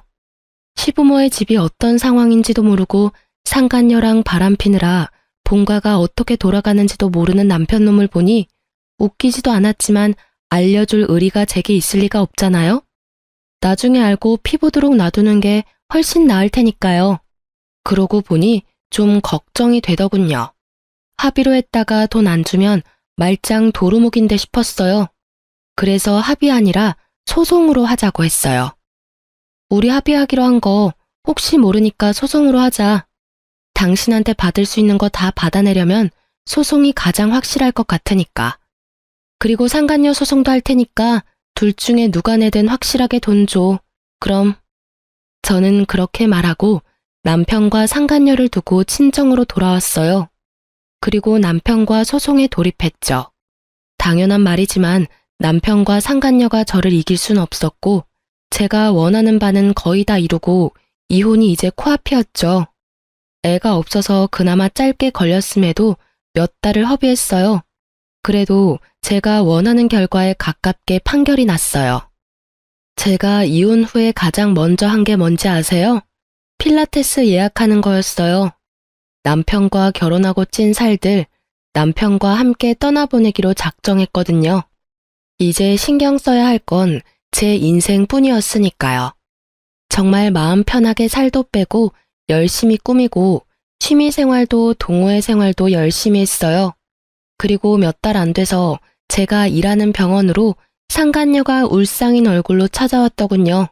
시부모의 집이 어떤 상황인지도 모르고 상간녀랑 바람피느라 본가가 어떻게 돌아가는지도 모르는 남편놈을 보니 웃기지도 않았지만 알려줄 의리가 제게 있을 리가 없잖아요. 나중에 알고 피보도록 놔두는 게 훨씬 나을 테니까요. 그러고 보니 좀 걱정이 되더군요. 합의로 했다가 돈 안 주면 말짱 도루묵인데 싶었어요. 그래서 합의 아니라 소송으로 하자고 했어요. 우리 합의하기로 한 거 혹시 모르니까 소송으로 하자. 당신한테 받을 수 있는 거 다 받아내려면 소송이 가장 확실할 것 같으니까. 그리고 상간녀 소송도 할 테니까 둘 중에 누가 내든 확실하게 돈 줘. 그럼. 저는 그렇게 말하고 남편과 상간녀를 두고 친정으로 돌아왔어요. 그리고 남편과 소송에 돌입했죠. 당연한 말이지만 남편과 상간녀가 저를 이길 순 없었고 제가 원하는 바는 거의 다 이루고 이혼이 이제 코앞이었죠. 애가 없어서 그나마 짧게 걸렸음에도 몇 달을 허비했어요. 그래도 제가 원하는 결과에 가깝게 판결이 났어요. 제가 이혼 후에 가장 먼저 한 게 뭔지 아세요? 필라테스 예약하는 거였어요. 남편과 결혼하고 찐 살들, 남편과 함께 떠나보내기로 작정했거든요. 이제 신경 써야 할 건 제 인생뿐이었으니까요. 정말 마음 편하게 살도 빼고 열심히 꾸미고 취미 생활도 동호회 생활도 열심히 했어요. 그리고 몇 달 안 돼서 제가 일하는 병원으로 상간녀가 울상인 얼굴로 찾아왔더군요.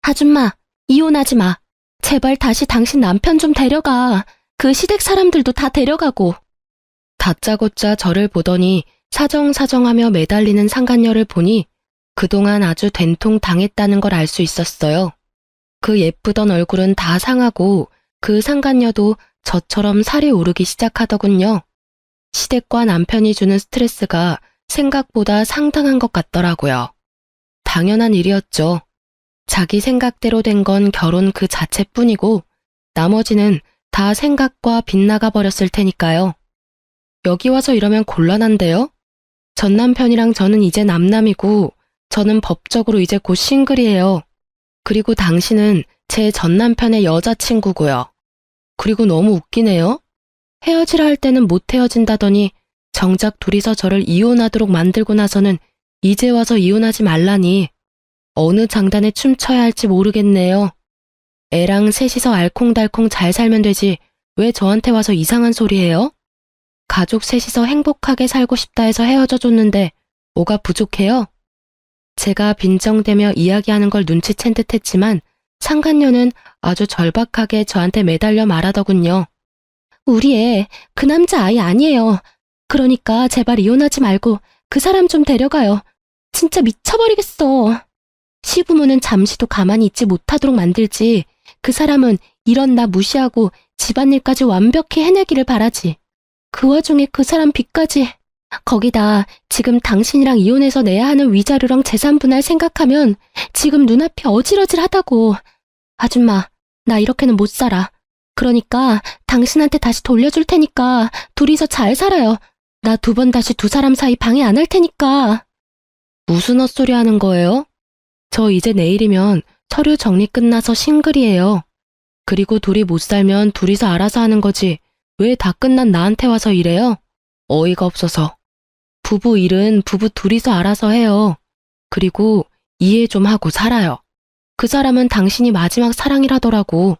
아줌마, 이혼하지 마. 제발 다시 당신 남편 좀 데려가. 그 시댁 사람들도 다 데려가고. 다짜고짜 저를 보더니 사정사정하며 매달리는 상간녀를 보니 그동안 아주 된통 당했다는 걸 알 수 있었어요. 그 예쁘던 얼굴은 다 상하고 그 상간녀도 저처럼 살이 오르기 시작하더군요. 시댁과 남편이 주는 스트레스가 생각보다 상당한 것 같더라고요. 당연한 일이었죠. 자기 생각대로 된 건 결혼 그 자체뿐이고 나머지는 다 생각과 빗나가 버렸을 테니까요. 여기 와서 이러면 곤란한데요? 전 남편이랑 저는 이제 남남이고 저는 법적으로 이제 곧 싱글이에요. 그리고 당신은 제 전 남편의 여자친구고요. 그리고 너무 웃기네요. 헤어지라 할 때는 못 헤어진다더니 정작 둘이서 저를 이혼하도록 만들고 나서는 이제 와서 이혼하지 말라니 어느 장단에 춤춰야 할지 모르겠네요. 애랑 셋이서 알콩달콩 잘 살면 되지 왜 저한테 와서 이상한 소리 해요? 가족 셋이서 행복하게 살고 싶다 해서 헤어져 줬는데 뭐가 부족해요? 제가 빈정대며 이야기하는 걸 눈치챈 듯 했지만 상간녀는 아주 절박하게 저한테 매달려 말하더군요. 우리 애, 그 남자 아이 아니에요. 그러니까 제발 이혼하지 말고 그 사람 좀 데려가요. 진짜 미쳐버리겠어. 시부모는 잠시도 가만히 있지 못하도록 만들지. 그 사람은 이런 나 무시하고 집안일까지 완벽히 해내기를 바라지. 그 와중에 그 사람 빚까지. 거기다 지금 당신이랑 이혼해서 내야 하는 위자료랑 재산 분할 생각하면 지금 눈앞이 어질어질하다고. 아줌마, 나 이렇게는 못 살아. 그러니까 당신한테 다시 돌려줄 테니까 둘이서 잘 살아요. 나 2번 다시 두 사람 사이 방해 안 할 테니까. 무슨 헛소리 하는 거예요? 저 이제 내일이면 서류 정리 끝나서 싱글이에요. 그리고 둘이 못 살면 둘이서 알아서 하는 거지. 왜 다 끝난 나한테 와서 이래요? 어이가 없어서. 부부 일은 부부 둘이서 알아서 해요. 그리고 이해 좀 하고 살아요. 그 사람은 당신이 마지막 사랑이라더라고.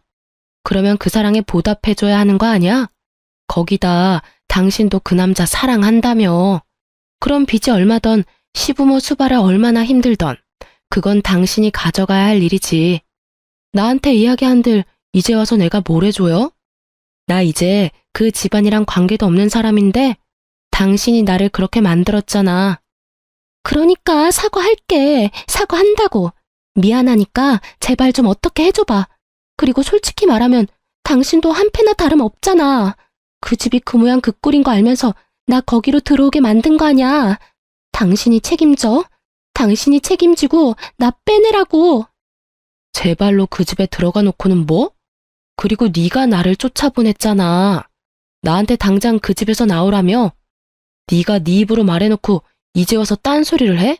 그러면 그 사랑에 보답해줘야 하는 거 아니야? 거기다 당신도 그 남자 사랑한다며. 그럼 빚이 얼마던 시부모 수발을 얼마나 힘들던 그건 당신이 가져가야 할 일이지. 나한테 이야기한들 이제 와서 내가 뭘 해줘요? 나 이제 그 집안이랑 관계도 없는 사람인데 당신이 나를 그렇게 만들었잖아. 그러니까 사과할게. 사과한다고. 미안하니까 제발 좀 어떻게 해줘봐. 그리고 솔직히 말하면 당신도 한패나 다름없잖아. 그 집이 그 모양 그 꼴인 거 알면서 나 거기로 들어오게 만든 거 아냐. 당신이 책임져. 당신이 책임지고 나 빼내라고. 제 발로 그 집에 들어가 놓고는 뭐? 그리고 네가 나를 쫓아보냈잖아. 나한테 당장 그 집에서 나오라며? 네가 네 입으로 말해놓고 이제 와서 딴소리를 해?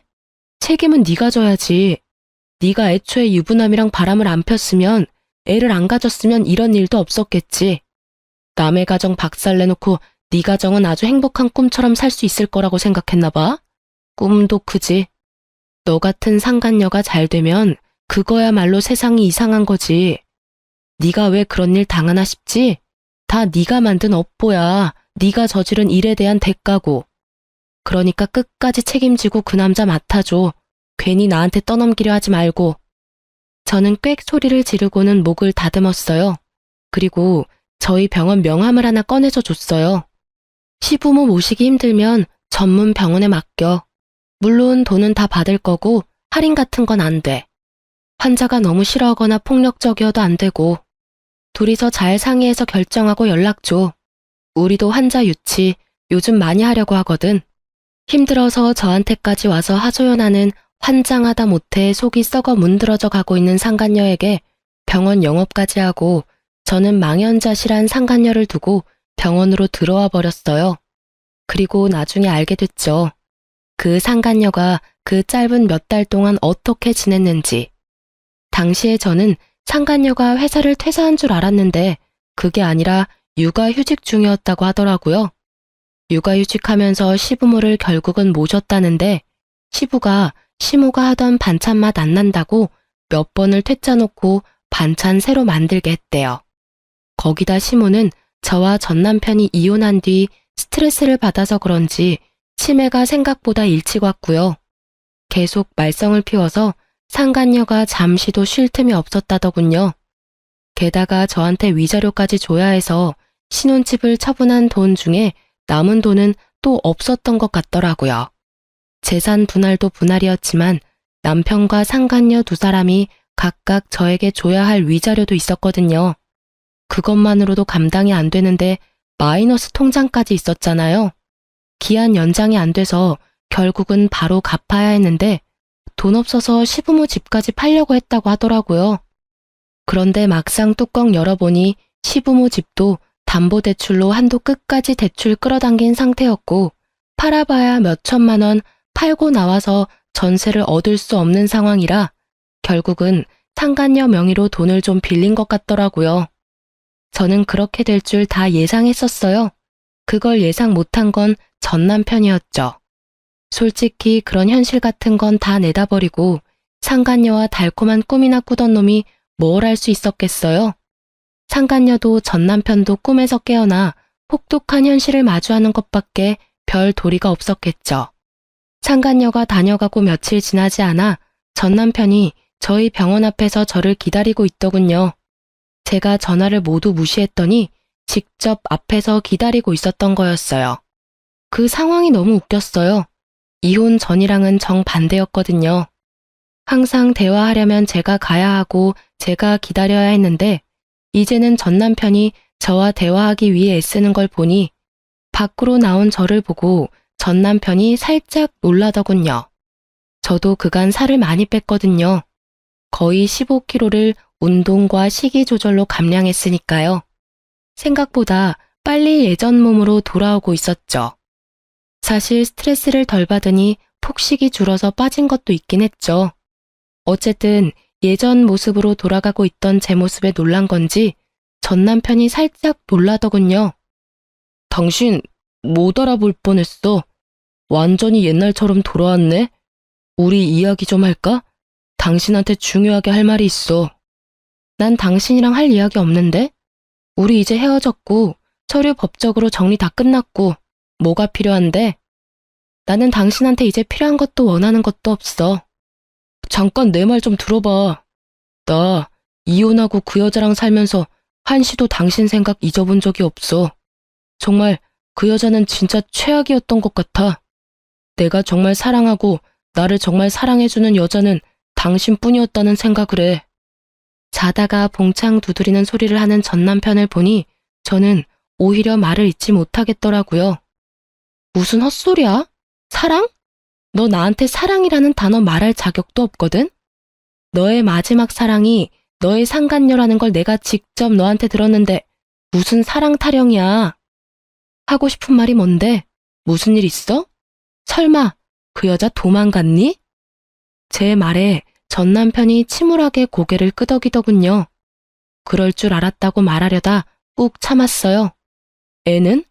책임은 네가 져야지. 네가 애초에 유부남이랑 바람을 안 폈으면 애를 안 가졌으면 이런 일도 없었겠지. 남의 가정 박살내놓고 네 가정은 아주 행복한 꿈처럼 살 수 있을 거라고 생각했나 봐. 꿈도 크지. 너 같은 상간녀가 잘 되면 그거야말로 세상이 이상한 거지. 네가 왜 그런 일 당하나 싶지? 다 네가 만든 업보야. 네가 저지른 일에 대한 대가고. 그러니까 끝까지 책임지고 그 남자 맡아줘. 괜히 나한테 떠넘기려 하지 말고. 저는 꽥 소리를 지르고는 목을 다듬었어요. 그리고 저희 병원 명함을 하나 꺼내줘 줬어요. 시부모 모시기 힘들면 전문 병원에 맡겨. 물론 돈은 다 받을 거고 할인 같은 건 안 돼. 환자가 너무 싫어하거나 폭력적이어도 안 되고. 둘이서 잘 상의해서 결정하고 연락 줘. 우리도 환자 유치 요즘 많이 하려고 하거든. 힘들어서 저한테까지 와서 하소연하는 환장하다 못해 속이 썩어 문드러져 가고 있는 상간녀에게 병원 영업까지 하고 저는 망연자실한 상간녀를 두고 병원으로 들어와 버렸어요. 그리고 나중에 알게 됐죠. 그 상간녀가 그 짧은 몇 달 동안 어떻게 지냈는지. 당시에 저는 상간녀가 회사를 퇴사한 줄 알았는데 그게 아니라 육아휴직 중이었다고 하더라고요. 육아휴직하면서 시부모를 결국은 모셨다는데 시부가 시모가 하던 반찬 맛 안 난다고 몇 번을 퇴짜 놓고 반찬 새로 만들게 했대요. 거기다 시모는 저와 전 남편이 이혼한 뒤 스트레스를 받아서 그런지 치매가 생각보다 일찍 왔고요. 계속 말썽을 피워서 상간녀가 잠시도 쉴 틈이 없었다더군요. 게다가 저한테 위자료까지 줘야 해서 신혼집을 처분한 돈 중에 남은 돈은 또 없었던 것 같더라고요. 재산 분할도 분할이었지만 남편과 상간녀 두 사람이 각각 저에게 줘야 할 위자료도 있었거든요. 그것만으로도 감당이 안 되는데 마이너스 통장까지 있었잖아요. 기한 연장이 안 돼서 결국은 바로 갚아야 했는데 돈 없어서 시부모 집까지 팔려고 했다고 하더라고요. 그런데 막상 뚜껑 열어보니 시부모 집도 담보대출로 한도 끝까지 대출 끌어당긴 상태였고 팔아봐야 몇 천만 원 팔고 나와서 전세를 얻을 수 없는 상황이라 결국은 상간녀 명의로 돈을 좀 빌린 것 같더라고요. 저는 그렇게 될 줄 다 예상했었어요. 그걸 예상 못한 건 전 남편이었죠. 솔직히 그런 현실 같은 건 다 내다버리고 상간녀와 달콤한 꿈이나 꾸던 놈이 뭘 할 수 있었겠어요? 상간녀도 전 남편도 꿈에서 깨어나 혹독한 현실을 마주하는 것밖에 별 도리가 없었겠죠. 상간녀가 다녀가고 며칠 지나지 않아 전 남편이 저희 병원 앞에서 저를 기다리고 있더군요. 제가 전화를 모두 무시했더니 직접 앞에서 기다리고 있었던 거였어요. 그 상황이 너무 웃겼어요. 이혼 전이랑은 정반대였거든요. 항상 대화하려면 제가 가야 하고 제가 기다려야 했는데 이제는 전 남편이 저와 대화하기 위해 애쓰는 걸 보니 밖으로 나온 저를 보고 전 남편이 살짝 놀라더군요. 저도 그간 살을 많이 뺐거든요. 거의 15kg를 운동과 식이 조절로 감량했으니까요. 생각보다 빨리 예전 몸으로 돌아오고 있었죠. 사실 스트레스를 덜 받으니 폭식이 줄어서 빠진 것도 있긴 했죠. 어쨌든 예전 모습으로 돌아가고 있던 제 모습에 놀란 건지 전 남편이 살짝 놀라더군요. 당신 못 알아볼 뻔했어. 완전히 옛날처럼 돌아왔네. 우리 이야기 좀 할까? 당신한테 중요하게 할 말이 있어. 난 당신이랑 할 이야기 없는데? 우리 이제 헤어졌고 서류 법적으로 정리 다 끝났고 뭐가 필요한데? 나는 당신한테 이제 필요한 것도 원하는 것도 없어. 잠깐 내 말 좀 들어봐. 나 이혼하고 그 여자랑 살면서 한시도 당신 생각 잊어본 적이 없어. 정말 그 여자는 진짜 최악이었던 것 같아. 내가 정말 사랑하고 나를 정말 사랑해주는 여자는 당신뿐이었다는 생각을 해. 자다가 봉창 두드리는 소리를 하는 전 남편을 보니 저는 오히려 말을 잇지 못하겠더라고요. 무슨 헛소리야? 사랑? 너 나한테 사랑이라는 단어 말할 자격도 없거든? 너의 마지막 사랑이 너의 상간녀라는 걸 내가 직접 너한테 들었는데 무슨 사랑 타령이야. 하고 싶은 말이 뭔데? 무슨 일 있어? 설마 그 여자 도망갔니? 제 말에 전 남편이 침울하게 고개를 끄덕이더군요. 그럴 줄 알았다고 말하려다 꾹 참았어요. 애는?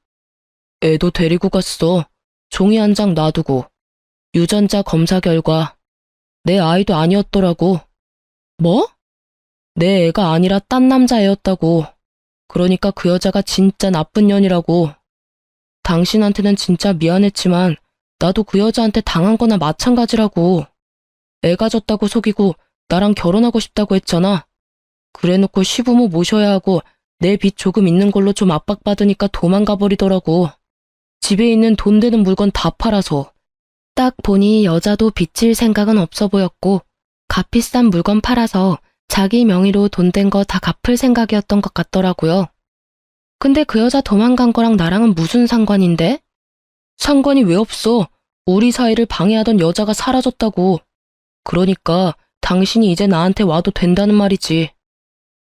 애도 데리고 갔어. 종이 한 장 놔두고. 유전자 검사 결과 내 아이도 아니었더라고. 뭐? 내 애가 아니라 딴 남자애였다고. 그러니까 그 여자가 진짜 나쁜 년이라고. 당신한테는 진짜 미안했지만 나도 그 여자한테 당한 거나 마찬가지라고. 애 가졌다고 속이고 나랑 결혼하고 싶다고 했잖아. 그래놓고 시부모 모셔야 하고 내 빚 조금 있는 걸로 좀 압박받으니까 도망가 버리더라고. 집에 있는 돈 되는 물건 다 팔아서. 딱 보니 여자도 빚질 생각은 없어 보였고 값비싼 물건 팔아서 자기 명의로 돈 된 거 다 갚을 생각이었던 것 같더라고요. 근데 그 여자 도망간 거랑 나랑은 무슨 상관인데? 상관이 왜 없어? 우리 사이를 방해하던 여자가 사라졌다고. 그러니까 당신이 이제 나한테 와도 된다는 말이지.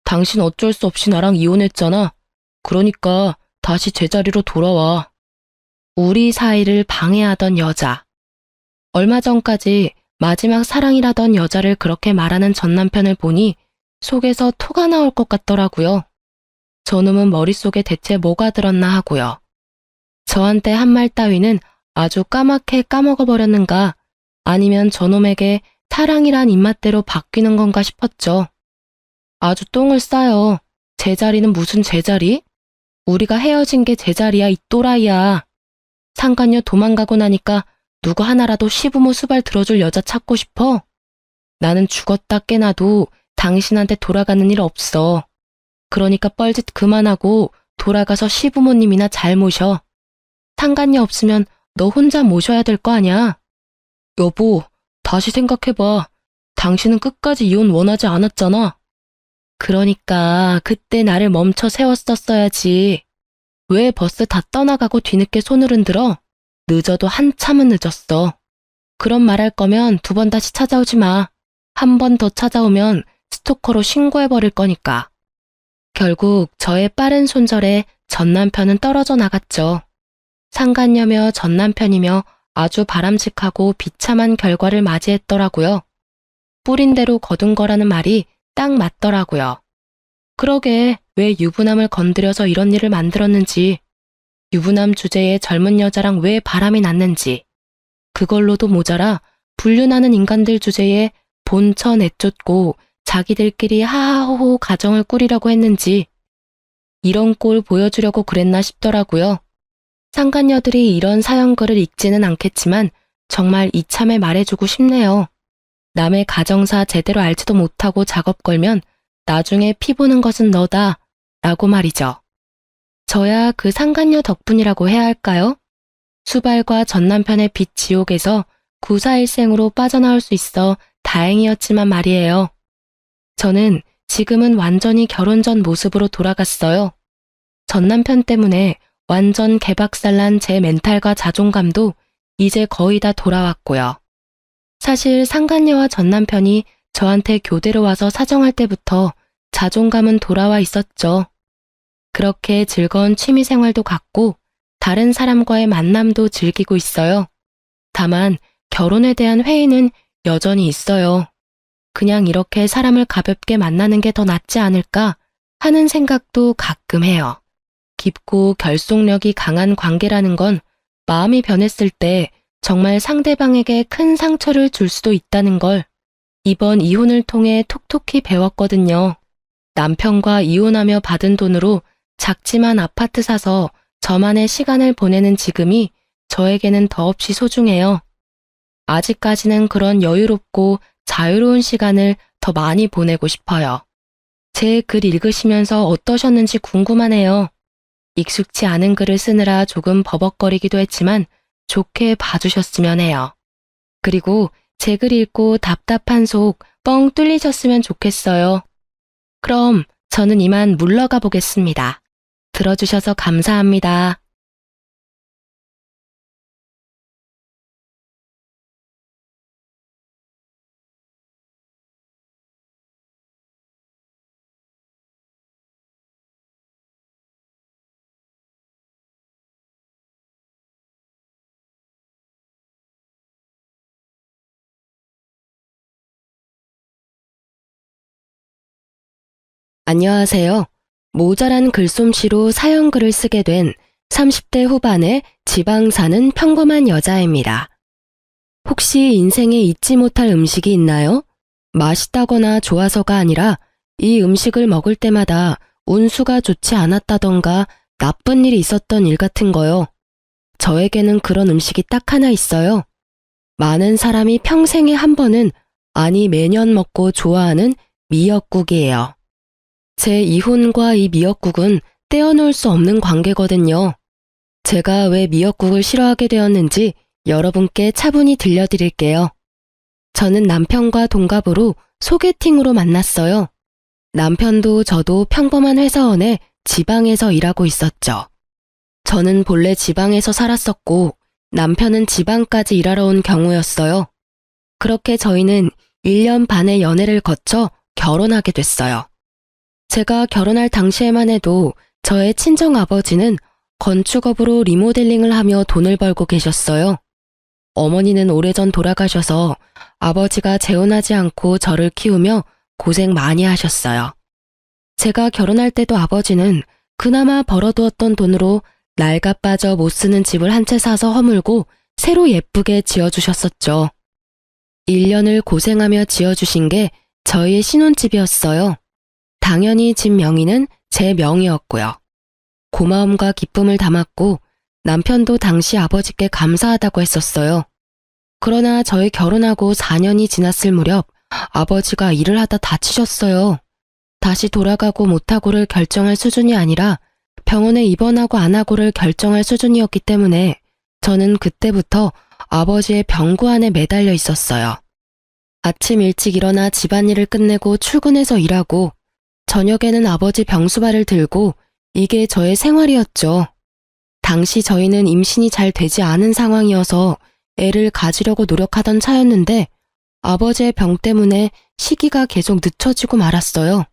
당신 어쩔 수 없이 나랑 이혼했잖아. 그러니까 다시 제자리로 돌아와. 우리 사이를 방해하던 여자. 얼마 전까지 마지막 사랑이라던 여자를 그렇게 말하는 전 남편을 보니 속에서 토가 나올 것 같더라고요. 저놈은 머릿속에 대체 뭐가 들었나 하고요. 저한테 한 말 따위는 아주 까맣게 까먹어버렸는가, 아니면 저놈에게 사랑이란 입맛대로 바뀌는 건가 싶었죠. 아주 똥을 싸요. 제자리는 무슨 제자리? 우리가 헤어진 게 제자리야, 이 또라이야. 상간녀 도망가고 나니까 누구 하나라도 시부모 수발 들어줄 여자 찾고 싶어? 나는 죽었다 깨나도 당신한테 돌아가는 일 없어. 그러니까 뻘짓 그만하고 돌아가서 시부모님이나 잘 모셔. 상간녀 없으면 너 혼자 모셔야 될 거 아냐? 여보, 다시 생각해봐. 당신은 끝까지 이혼 원하지 않았잖아. 그러니까 그때 나를 멈춰 세웠었어야지. 왜 버스 다 떠나가고 뒤늦게 손을 흔들어? 늦어도 한참은 늦었어. 그런 말할 거면 2번 다시 찾아오지 마. 한 번 더 찾아오면 스토커로 신고해버릴 거니까. 결국 저의 빠른 손절에 전 남편은 떨어져 나갔죠. 상간녀며 전 남편이며 아주 바람직하고 비참한 결과를 맞이했더라고요. 뿌린 대로 거둔 거라는 말이 딱 맞더라고요. 그러게 왜 유부남을 건드려서 이런 일을 만들었는지, 유부남 주제에 젊은 여자랑 왜 바람이 났는지, 그걸로도 모자라 불륜하는 인간들 주제에 본처 내쫓고 자기들끼리 하하호호 가정을 꾸리려고 했는지, 이런 꼴 보여주려고 그랬나 싶더라고요. 상간녀들이 이런 사연글을 읽지는 않겠지만 정말 이참에 말해주고 싶네요. 남의 가정사 제대로 알지도 못하고 작업 걸면 나중에 피 보는 것은 너다 라고 말이죠. 저야 그 상간녀 덕분이라고 해야 할까요? 수발과 전 남편의 빚 지옥에서 구사일생으로 빠져나올 수 있어 다행이었지만 말이에요. 저는 지금은 완전히 결혼 전 모습으로 돌아갔어요. 전 남편 때문에 완전 개박살난 제 멘탈과 자존감도 이제 거의 다 돌아왔고요. 사실 상간녀와 전 남편이 저한테 교대로 와서 사정할 때부터 자존감은 돌아와 있었죠. 그렇게 즐거운 취미생활도 갖고 다른 사람과의 만남도 즐기고 있어요. 다만 결혼에 대한 회의는 여전히 있어요. 그냥 이렇게 사람을 가볍게 만나는 게 더 낫지 않을까 하는 생각도 가끔 해요. 깊고 결속력이 강한 관계라는 건 마음이 변했을 때 정말 상대방에게 큰 상처를 줄 수도 있다는 걸 이번 이혼을 통해 톡톡히 배웠거든요. 남편과 이혼하며 받은 돈으로 작지만 아파트 사서 저만의 시간을 보내는 지금이 저에게는 더없이 소중해요. 아직까지는 그런 여유롭고 자유로운 시간을 더 많이 보내고 싶어요. 제 글 읽으시면서 어떠셨는지 궁금하네요. 익숙치 않은 글을 쓰느라 조금 버벅거리기도 했지만 좋게 봐주셨으면 해요. 그리고 제 글 읽고 답답한 속 뻥 뚫리셨으면 좋겠어요. 그럼 저는 이만 물러가 보겠습니다. 들어주셔서 감사합니다. 안녕하세요. 모자란 글솜씨로 사연글을 쓰게 된 30대 후반의 지방 사는 평범한 여자입니다. 혹시 인생에 잊지 못할 음식이 있나요? 맛있다거나 좋아서가 아니라 이 음식을 먹을 때마다 운수가 좋지 않았다던가 나쁜 일이 있었던 일 같은 거요. 저에게는 그런 음식이 딱 하나 있어요. 많은 사람이 평생에 한 번은, 아니 매년 먹고 좋아하는 미역국이에요. 제 이혼과 이 미역국은 떼어놓을 수 없는 관계거든요. 제가 왜 미역국을 싫어하게 되었는지 여러분께 차분히 들려드릴게요. 저는 남편과 동갑으로 소개팅으로 만났어요. 남편도 저도 평범한 회사원에 지방에서 일하고 있었죠. 저는 본래 지방에서 살았었고 남편은 지방까지 일하러 온 경우였어요. 그렇게 저희는 1년 반의 연애를 거쳐 결혼하게 됐어요. 제가 결혼할 당시에만 해도 저의 친정 아버지는 건축업으로 리모델링을 하며 돈을 벌고 계셨어요. 어머니는 오래전 돌아가셔서 아버지가 재혼하지 않고 저를 키우며 고생 많이 하셨어요. 제가 결혼할 때도 아버지는 그나마 벌어두었던 돈으로 낡아 빠져 못 쓰는 집을 한 채 사서 허물고 새로 예쁘게 지어주셨었죠. 1년을 고생하며 지어주신 게 저희의 신혼집이었어요. 당연히 집 명의는 제 명의였고요. 고마움과 기쁨을 담았고 남편도 당시 아버지께 감사하다고 했었어요. 그러나 저희 결혼하고 4년이 지났을 무렵 아버지가 일을 하다 다치셨어요. 다시 돌아가고 못하고를 결정할 수준이 아니라 병원에 입원하고 안 하고를 결정할 수준이었기 때문에 저는 그때부터 아버지의 병구 안에 매달려 있었어요. 아침 일찍 일어나 집안일을 끝내고 출근해서 일하고 저녁에는 아버지 병수발을 들고 이게 저의 생활이었죠. 당시 저희는 임신이 잘 되지 않은 상황이어서 애를 가지려고 노력하던 차였는데 아버지의 병 때문에 시기가 계속 늦춰지고 말았어요.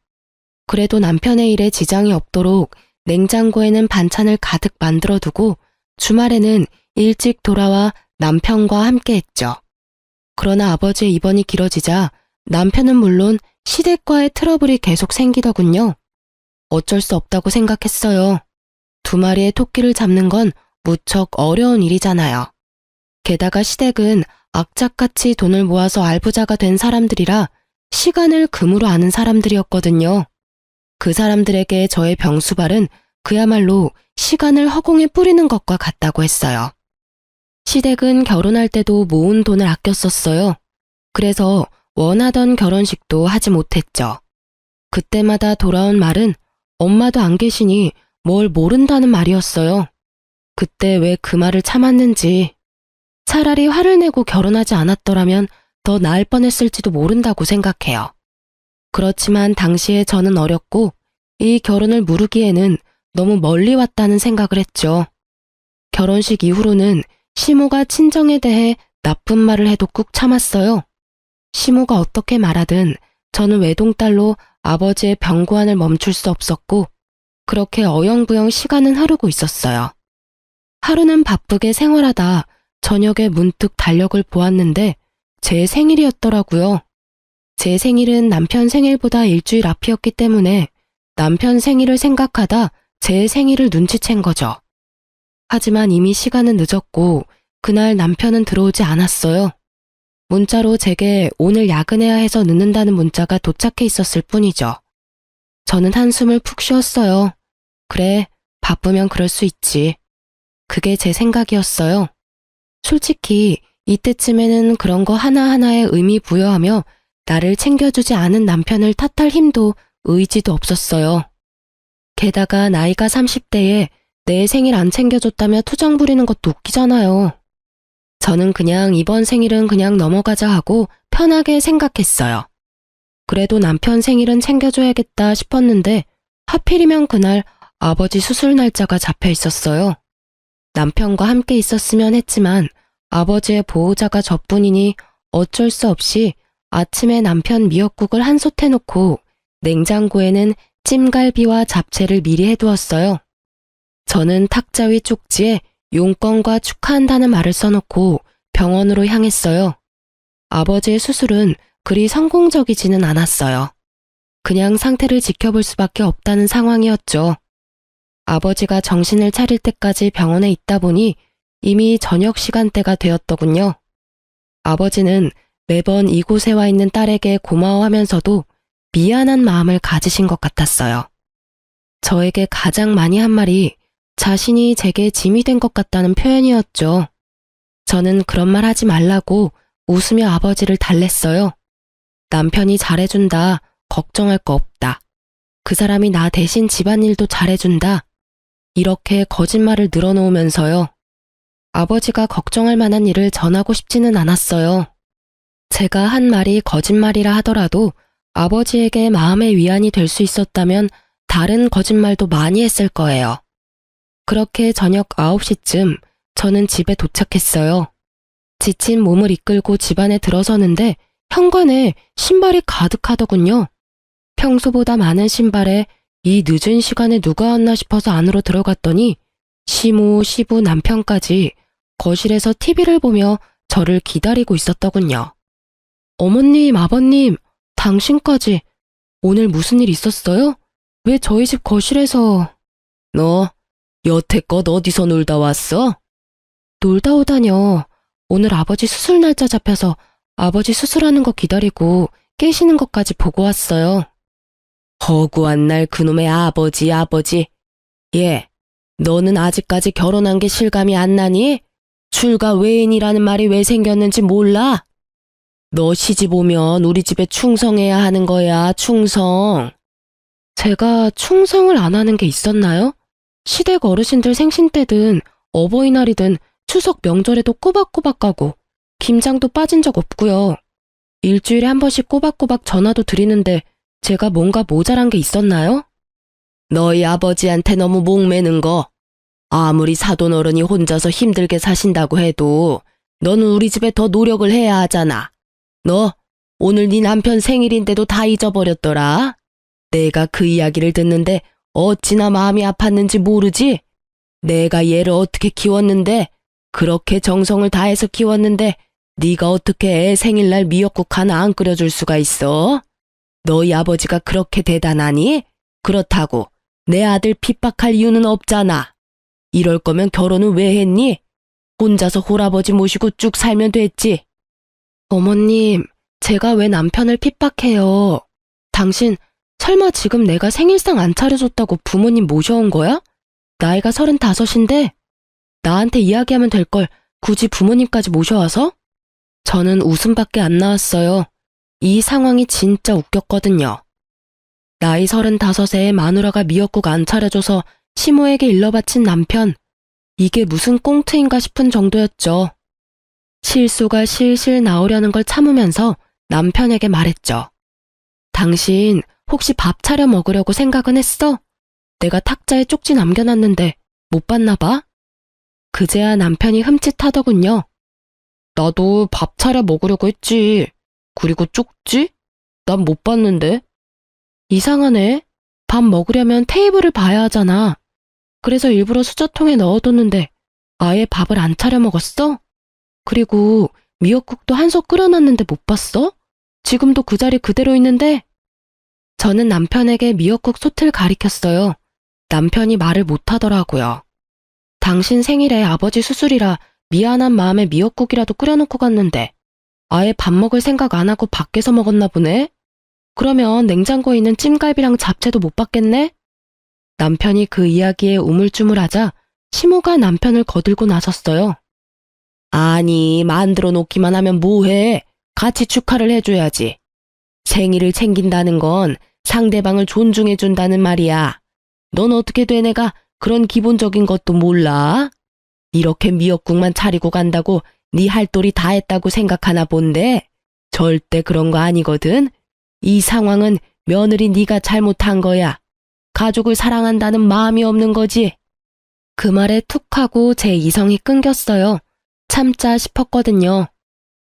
그래도 남편의 일에 지장이 없도록 냉장고에는 반찬을 가득 만들어두고 주말에는 일찍 돌아와 남편과 함께 했죠. 그러나 아버지의 입원이 길어지자 남편은 물론 시댁과의 트러블이 계속 생기더군요. 어쩔 수 없다고 생각했어요. 2마리의 토끼를 잡는 건 무척 어려운 일이잖아요. 게다가 시댁은 악착같이 돈을 모아서 알부자가 된 사람들이라 시간을 금으로 아는 사람들이었거든요. 그 사람들에게 저의 병수발은 그야말로 시간을 허공에 뿌리는 것과 같다고 했어요. 시댁은 결혼할 때도 모은 돈을 아껴 썼어요. 그래서 원하던 결혼식도 하지 못했죠. 그때마다 돌아온 말은 엄마도 안 계시니 뭘 모른다는 말이었어요. 그때 왜 그 말을 참았는지. 차라리 화를 내고 결혼하지 않았더라면 더 나을 뻔했을지도 모른다고 생각해요. 그렇지만 당시에 저는 어렸고 이 결혼을 무르기에는 너무 멀리 왔다는 생각을 했죠. 결혼식 이후로는 시모가 친정에 대해 나쁜 말을 해도 꾹 참았어요. 시모가 어떻게 말하든 저는 외동딸로 아버지의 병고안을 멈출 수 없었고 그렇게 어영부영 시간은 흐르고 있었어요. 하루는 바쁘게 생활하다 저녁에 문득 달력을 보았는데 제 생일이었더라고요. 제 생일은 남편 생일보다 일주일 앞이었기 때문에 남편 생일을 생각하다 제 생일을 눈치챈 거죠. 하지만 이미 시간은 늦었고 그날 남편은 들어오지 않았어요. 문자로 제게 오늘 야근해야 해서 늦는다는 문자가 도착해 있었을 뿐이죠. 저는 한숨을 푹 쉬었어요. 그래, 바쁘면 그럴 수 있지. 그게 제 생각이었어요. 솔직히 이때쯤에는 그런 거 하나하나에 의미 부여하며 나를 챙겨주지 않은 남편을 탓할 힘도 의지도 없었어요. 게다가 나이가 30대에 내 생일 안 챙겨줬다며 투정 부리는 것도 웃기잖아요. 저는 그냥 이번 생일은 그냥 넘어가자 하고 편하게 생각했어요. 그래도 남편 생일은 챙겨줘야겠다 싶었는데 하필이면 그날 아버지 수술 날짜가 잡혀 있었어요. 남편과 함께 있었으면 했지만 아버지의 보호자가 저뿐이니 어쩔 수 없이 아침에 남편 미역국을 한솥 해놓고 냉장고에는 찜갈비와 잡채를 미리 해두었어요. 저는 탁자 위 쪽지에 용건과 축하한다는 말을 써놓고 병원으로 향했어요. 아버지의 수술은 그리 성공적이지는 않았어요. 그냥 상태를 지켜볼 수밖에 없다는 상황이었죠. 아버지가 정신을 차릴 때까지 병원에 있다 보니 이미 저녁 시간대가 되었더군요. 아버지는 매번 이곳에 와 있는 딸에게 고마워하면서도 미안한 마음을 가지신 것 같았어요. 저에게 가장 많이 한 말이 자신이 제게 짐이 된 것 같다는 표현이었죠. 저는 그런 말 하지 말라고 웃으며 아버지를 달랬어요. 남편이 잘해준다. 걱정할 거 없다. 그 사람이 나 대신 집안일도 잘해준다. 이렇게 거짓말을 늘어놓으면서요. 아버지가 걱정할 만한 일을 전하고 싶지는 않았어요. 제가 한 말이 거짓말이라 하더라도 아버지에게 마음의 위안이 될 수 있었다면 다른 거짓말도 많이 했을 거예요. 그렇게 저녁 9시쯤 저는 집에 도착했어요. 지친 몸을 이끌고 집 안에 들어서는데 현관에 신발이 가득하더군요. 평소보다 많은 신발에 이 늦은 시간에 누가 왔나 싶어서 안으로 들어갔더니 시모, 시부 남편까지 거실에서 TV를 보며 저를 기다리고 있었더군요. 어머님, 아버님, 당신까지 오늘 무슨 일 있었어요? 왜 저희 집 거실에서... 너 여태껏 어디서 놀다 왔어? 놀다 오다뇨. 오늘 아버지 수술 날짜 잡혀서 아버지 수술하는 거 기다리고 깨시는 것까지 보고 왔어요. 허구한 날 그놈의 아버지. 예, 너는 아직까지 결혼한 게 실감이 안 나니? 출가 외인이라는 말이 왜 생겼는지 몰라? 너 시집 오면 우리 집에 충성해야 하는 거야, 충성. 제가 충성을 안 하는 게 있었나요? 시댁 어르신들 생신 때든 어버이날이든 추석 명절에도 꼬박꼬박 가고 김장도 빠진 적 없고요. 일주일에 한 번씩 꼬박꼬박 전화도 드리는데 제가 뭔가 모자란 게 있었나요? 너희 아버지한테 너무 목매는 거. 아무리 사돈어른이 혼자서 힘들게 사신다고 해도 너는 우리 집에 더 노력을 해야 하잖아. 너 오늘 네 남편 생일인데도 다 잊어버렸더라. 내가 그 이야기를 듣는데 어찌나 마음이 아팠는지 모르지? 내가 얘를 어떻게 키웠는데, 그렇게 정성을 다해서 키웠는데 네가 어떻게 애 생일날 미역국 하나 안 끓여줄 수가 있어? 너희 아버지가 그렇게 대단하니? 그렇다고 내 아들 핍박할 이유는 없잖아. 이럴 거면 결혼은 왜 했니? 혼자서 홀아버지 모시고 쭉 살면 됐지. 어머님, 제가 왜 남편을 핍박해요? 당신 설마 지금 내가 생일상 안 차려줬다고 부모님 모셔온 거야? 나이가 35인데 나한테 이야기하면 될 걸 굳이 부모님까지 모셔와서? 저는 웃음밖에 안 나왔어요. 이 상황이 진짜 웃겼거든요. 나이 35에 마누라가 미역국 안 차려줘서 시모에게 일러바친 남편. 이게 무슨 꽁트인가 싶은 정도였죠. 실수가 실실 나오려는 걸 참으면서 남편에게 말했죠. 당신 혹시 밥 차려 먹으려고 생각은 했어? 내가 탁자에 쪽지 남겨놨는데 못 봤나 봐? 그제야 남편이 흠칫하더군요. 나도 밥 차려 먹으려고 했지. 그리고 쪽지? 난 못 봤는데. 이상하네. 밥 먹으려면 테이블을 봐야 하잖아. 그래서 일부러 수저통에 넣어뒀는데 아예 밥을 안 차려 먹었어? 그리고 미역국도 한 솥 끓여놨는데 못 봤어? 지금도 그 자리 그대로 있는데? 저는 남편에게 미역국 솥을 가리켰어요. 남편이 말을 못하더라고요. 당신 생일에 아버지 수술이라 미안한 마음에 미역국이라도 끓여놓고 갔는데 아예 밥 먹을 생각 안 하고 밖에서 먹었나 보네? 그러면 냉장고에 있는 찜갈비랑 잡채도 못 봤겠네? 남편이 그 이야기에 우물쭈물하자 시모가 남편을 거들고 나섰어요. 아니, 만들어 놓기만 하면 뭐해? 같이 축하를 해줘야지. 생일을 챙긴다는 건 상대방을 존중해준다는 말이야. 넌 어떻게 돼 내가 그런 기본적인 것도 몰라? 이렇게 미역국만 차리고 간다고 네 할 도리 다 했다고 생각하나 본데 절대 그런 거 아니거든. 이 상황은 며느리 네가 잘못한 거야. 가족을 사랑한다는 마음이 없는 거지. 그 말에 툭 하고 제 이성이 끊겼어요. 참자 싶었거든요.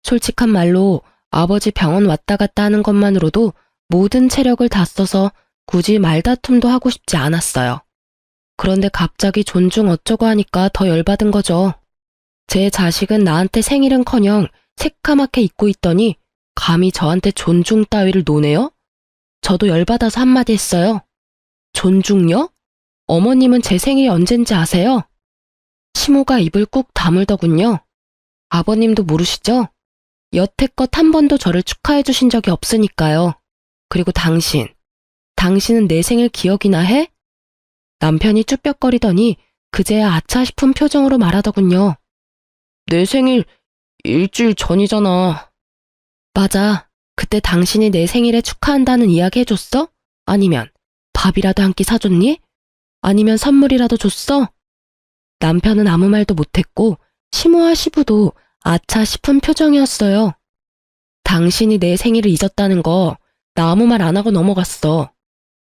솔직한 말로 아버지 병원 왔다 갔다 하는 것만으로도 모든 체력을 다 써서 굳이 말다툼도 하고 싶지 않았어요. 그런데 갑자기 존중 어쩌고 하니까 더 열받은 거죠. 제 자식은 나한테 생일은커녕 새까맣게 잊고 있더니 감히 저한테 존중 따위를 노네요? 저도 열받아서 한마디 했어요. 존중요? 어머님은 제 생일이 언젠지 아세요? 시모가 입을 꾹 다물더군요. 아버님도 모르시죠? 여태껏 한 번도 저를 축하해 주신 적이 없으니까요. 그리고 당신은 내 생일 기억이나 해? 남편이 쭈뼛거리더니 그제야 아차 싶은 표정으로 말하더군요. 내 생일 일주일 전이잖아. 맞아. 그때 당신이 내 생일에 축하한다는 이야기 해줬어? 아니면 밥이라도 한 끼 사줬니? 아니면 선물이라도 줬어? 남편은 아무 말도 못했고 시모와 시부도 아차 싶은 표정이었어요. 당신이 내 생일을 잊었다는 거 나 아무 말 안 하고 넘어갔어.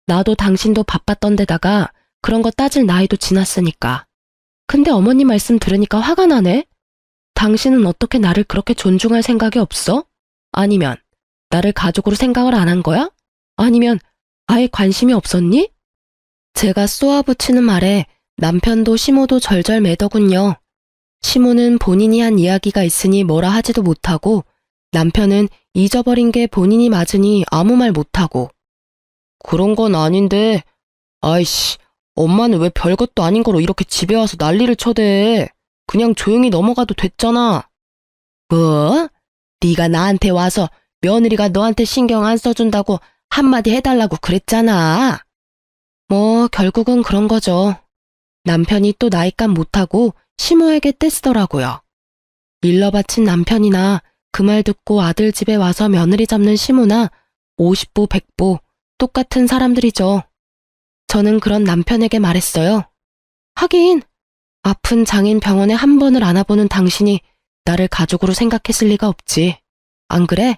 나도 당신도 바빴던 데다가 그런 거 따질 나이도 지났으니까. 근데 어머니 말씀 들으니까 화가 나네? 당신은 어떻게 나를 그렇게 존중할 생각이 없어? 아니면 나를 가족으로 생각을 안 한 거야? 아니면 아예 관심이 없었니? 제가 쏘아붙이는 말에 남편도 시모도 절절 매더군요. 시모는 본인이 한 이야기가 있으니 뭐라 하지도 못하고 남편은 잊어버린 게 본인이 맞으니 아무 말 못하고. 그런 건 아닌데. 아이씨, 엄마는 왜 별것도 아닌 거로 이렇게 집에 와서 난리를 쳐대. 그냥 조용히 넘어가도 됐잖아. 뭐? 네가 나한테 와서 며느리가 너한테 신경 안 써준다고 한마디 해달라고 그랬잖아. 뭐 결국은 그런 거죠. 남편이 또 나이값 못하고 시모에게 떼쓰더라고요. 일러 바친 남편이나 그 말 듣고 아들 집에 와서 며느리 잡는 시모나 50보 100보 똑같은 사람들이죠. 저는 그런 남편에게 말했어요. 하긴 아픈 장인 병원에 한 번을 안아보는 당신이 나를 가족으로 생각했을 리가 없지. 안 그래?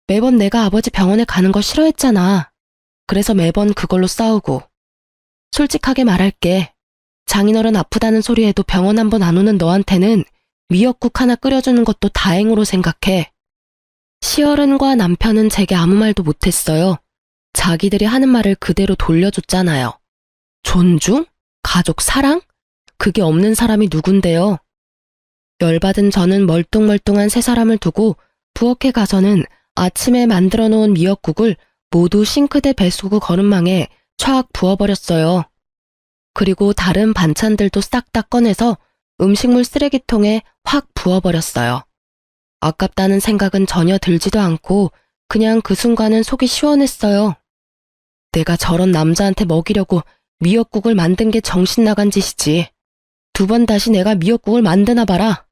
매번 내가 아버지 병원에 가는 거 싫어했잖아. 그래서 매번 그걸로 싸우고. 솔직하게 말할게. 장인어른 아프다는 소리에도 병원 한 번 안 오는 너한테는 미역국 하나 끓여주는 것도 다행으로 생각해. 시어른과 남편은 제게 아무 말도 못했어요. 자기들이 하는 말을 그대로 돌려줬잖아요. 존중? 가족 사랑? 그게 없는 사람이 누군데요? 열받은 저는 멀뚱멀뚱한 세 사람을 두고 부엌에 가서는 아침에 만들어 놓은 미역국을 모두 싱크대 배수구 거름망에 촥 부어버렸어요. 그리고 다른 반찬들도 싹 다 꺼내서 음식물 쓰레기통에 확 부어버렸어요. 아깝다는 생각은 전혀 들지도 않고 그냥 그 순간은 속이 시원했어요. 내가 저런 남자한테 먹이려고 미역국을 만든 게 정신 나간 짓이지. 두 번 다시 내가 미역국을 만드나 봐라.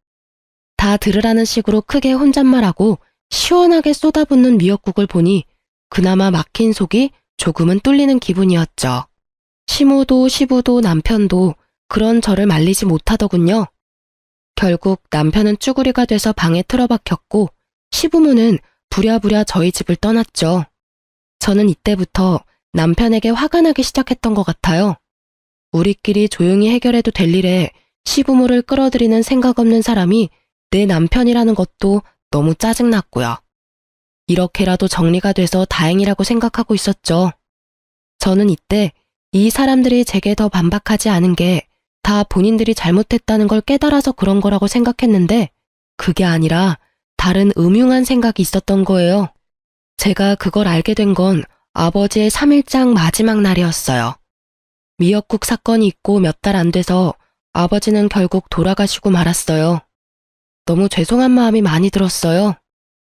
다 들으라는 식으로 크게 혼잣말하고 시원하게 쏟아붓는 미역국을 보니 그나마 막힌 속이 조금은 뚫리는 기분이었죠. 시모도 시부도 남편도 그런 저를 말리지 못하더군요. 결국 남편은 쭈구리가 돼서 방에 틀어박혔고 시부모는 부랴부랴 저희 집을 떠났죠. 저는 이때부터 남편에게 화가 나기 시작했던 것 같아요. 우리끼리 조용히 해결해도 될 일에 시부모를 끌어들이는 생각 없는 사람이 내 남편이라는 것도 너무 짜증났고요. 이렇게라도 정리가 돼서 다행이라고 생각하고 있었죠. 저는 이때 이 사람들이 제게 더 반박하지 않은 게 다 본인들이 잘못했다는 걸 깨달아서 그런 거라고 생각했는데 그게 아니라 다른 음흉한 생각이 있었던 거예요. 제가 그걸 알게 된 건 아버지의 3일장 마지막 날이었어요. 미역국 사건이 있고 몇 달 안 돼서 아버지는 결국 돌아가시고 말았어요. 너무 죄송한 마음이 많이 들었어요.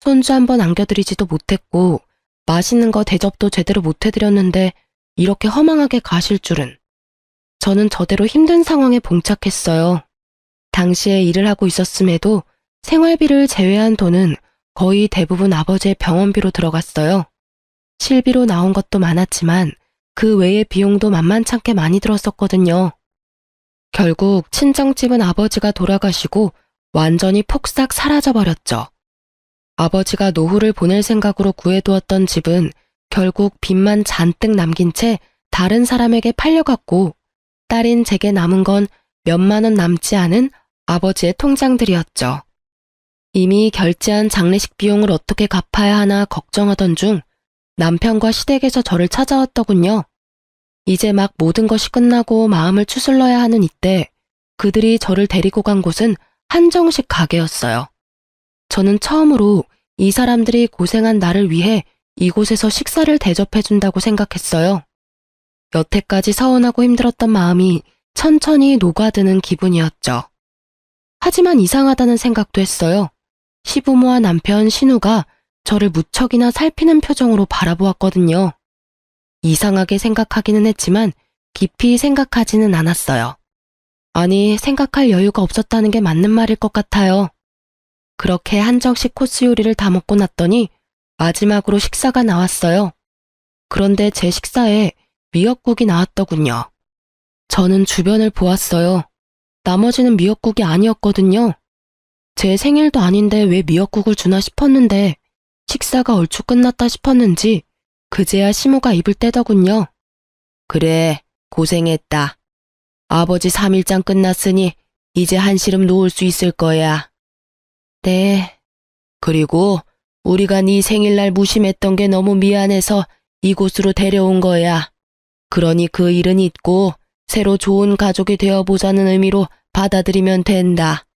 손주 한 번 안겨드리지도 못했고 맛있는 거 대접도 제대로 못 해드렸는데 이렇게 허망하게 가실 줄은. 저는 저대로 힘든 상황에 봉착했어요. 당시에 일을 하고 있었음에도 생활비를 제외한 돈은 거의 대부분 아버지의 병원비로 들어갔어요. 실비로 나온 것도 많았지만 그 외의 비용도 만만찮게 많이 들었었거든요. 결국 친정집은 아버지가 돌아가시고 완전히 폭삭 사라져버렸죠. 아버지가 노후를 보낼 생각으로 구해두었던 집은 결국 빚만 잔뜩 남긴 채 다른 사람에게 팔려갔고 딸인 제게 남은 건 몇만 원 남지 않은 아버지의 통장들이었죠. 이미 결제한 장례식 비용을 어떻게 갚아야 하나 걱정하던 중 남편과 시댁에서 저를 찾아왔더군요. 이제 막 모든 것이 끝나고 마음을 추슬러야 하는 이때 그들이 저를 데리고 간 곳은 한정식 가게였어요. 저는 처음으로 이 사람들이 고생한 나를 위해 이곳에서 식사를 대접해준다고 생각했어요. 여태까지 서운하고 힘들었던 마음이 천천히 녹아드는 기분이었죠. 하지만 이상하다는 생각도 했어요. 시부모와 남편 신우가 저를 무척이나 살피는 표정으로 바라보았거든요. 이상하게 생각하기는 했지만 깊이 생각하지는 않았어요. 아니, 생각할 여유가 없었다는 게 맞는 말일 것 같아요. 그렇게 한정식 코스 요리를 다 먹고 났더니 마지막으로 식사가 나왔어요. 그런데 제 식사에 미역국이 나왔더군요. 저는 주변을 보았어요. 나머지는 미역국이 아니었거든요. 제 생일도 아닌데 왜 미역국을 주나 싶었는데 식사가 얼추 끝났다 싶었는지 그제야 시모가 입을 떼더군요. 그래, 고생했다. 아버지 3일장 끝났으니 이제 한시름 놓을 수 있을 거야. 네. 그리고 우리가 네 생일날 무심했던 게 너무 미안해서 이곳으로 데려온 거야. 그러니 그 일은 잊고 새로 좋은 가족이 되어보자는 의미로 받아들이면 된다.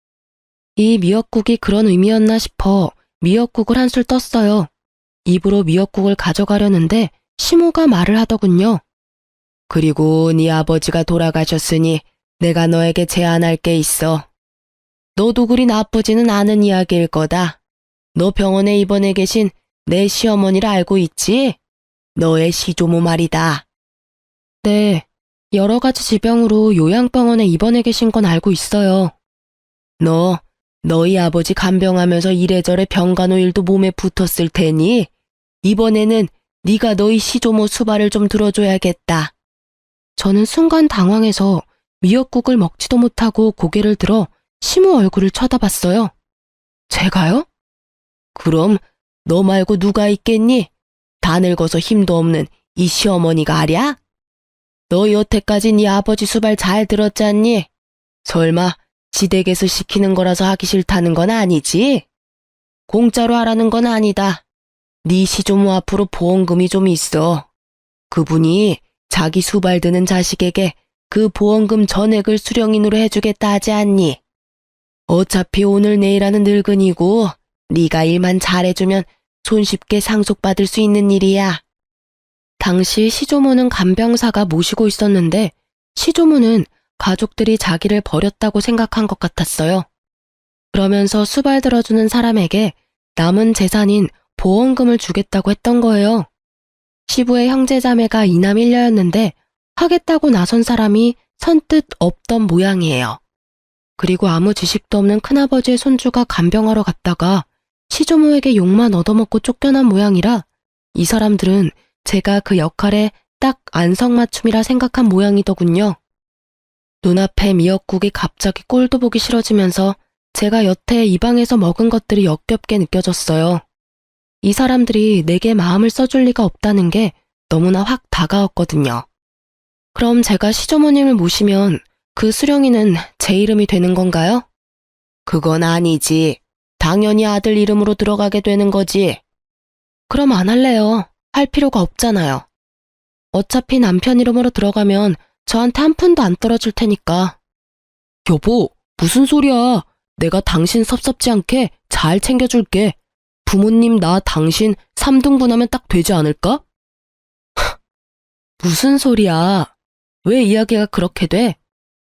이 미역국이 그런 의미였나 싶어 미역국을 한술 떴어요. 입으로 미역국을 가져가려는데 시모가 말을 하더군요. 그리고 네 아버지가 돌아가셨으니 내가 너에게 제안할 게 있어. 너도 그리 나쁘지는 않은 이야기일 거다. 너 병원에 입원해 계신 내 시어머니를 알고 있지? 너의 시조모 말이다. 네, 여러 가지 지병으로 요양병원에 입원해 계신 건 알고 있어요. 너희 아버지 간병하면서 이래저래 병간호일도 몸에 붙었을 테니 이번에는 네가 너희 시조모 수발을 좀 들어줘야겠다. 저는 순간 당황해서 미역국을 먹지도 못하고 고개를 들어 시모 얼굴을 쳐다봤어요. 제가요? 그럼 너 말고 누가 있겠니? 다 늙어서 힘도 없는 이 시어머니가 아랴? 너 여태까지 네 아버지 수발 잘 들었잖니? 설마 지댁에서 시키는 거라서 하기 싫다는 건 아니지? 공짜로 하라는 건 아니다. 네 시조모 앞으로 보험금이 좀 있어. 그분이 자기 수발 드는 자식에게 그 보험금 전액을 수령인으로 해주겠다 하지 않니? 어차피 오늘 내일하는 늙은이고 네가 일만 잘해주면 손쉽게 상속받을 수 있는 일이야. 당시 시조모는 간병사가 모시고 있었는데 시조모는 가족들이 자기를 버렸다고 생각한 것 같았어요. 그러면서 수발 들어주는 사람에게 남은 재산인 보험금을 주겠다고 했던 거예요. 시부의 형제자매가 이남 일녀였는데 하겠다고 나선 사람이 선뜻 없던 모양이에요. 그리고 아무 지식도 없는 큰아버지의 손주가 간병하러 갔다가 시조모에게 욕만 얻어먹고 쫓겨난 모양이라 이 사람들은 제가 그 역할에 딱 안성맞춤이라 생각한 모양이더군요. 눈앞에 미역국이 갑자기 꼴도 보기 싫어지면서 제가 여태 이 방에서 먹은 것들이 역겹게 느껴졌어요. 이 사람들이 내게 마음을 써줄 리가 없다는 게 너무나 확 다가왔거든요. 그럼 제가 시조모님을 모시면 그 수령이는 제 이름이 되는 건가요? 그건 아니지. 당연히 아들 이름으로 들어가게 되는 거지. 그럼 안 할래요. 할 필요가 없잖아요. 어차피 남편 이름으로 들어가면 저한테 한 푼도 안 떨어질 테니까. 여보, 무슨 소리야. 내가 당신 섭섭지 않게 잘 챙겨줄게. 부모님 나 당신 3등분하면 딱 되지 않을까? 무슨 소리야. 왜 이야기가 그렇게 돼?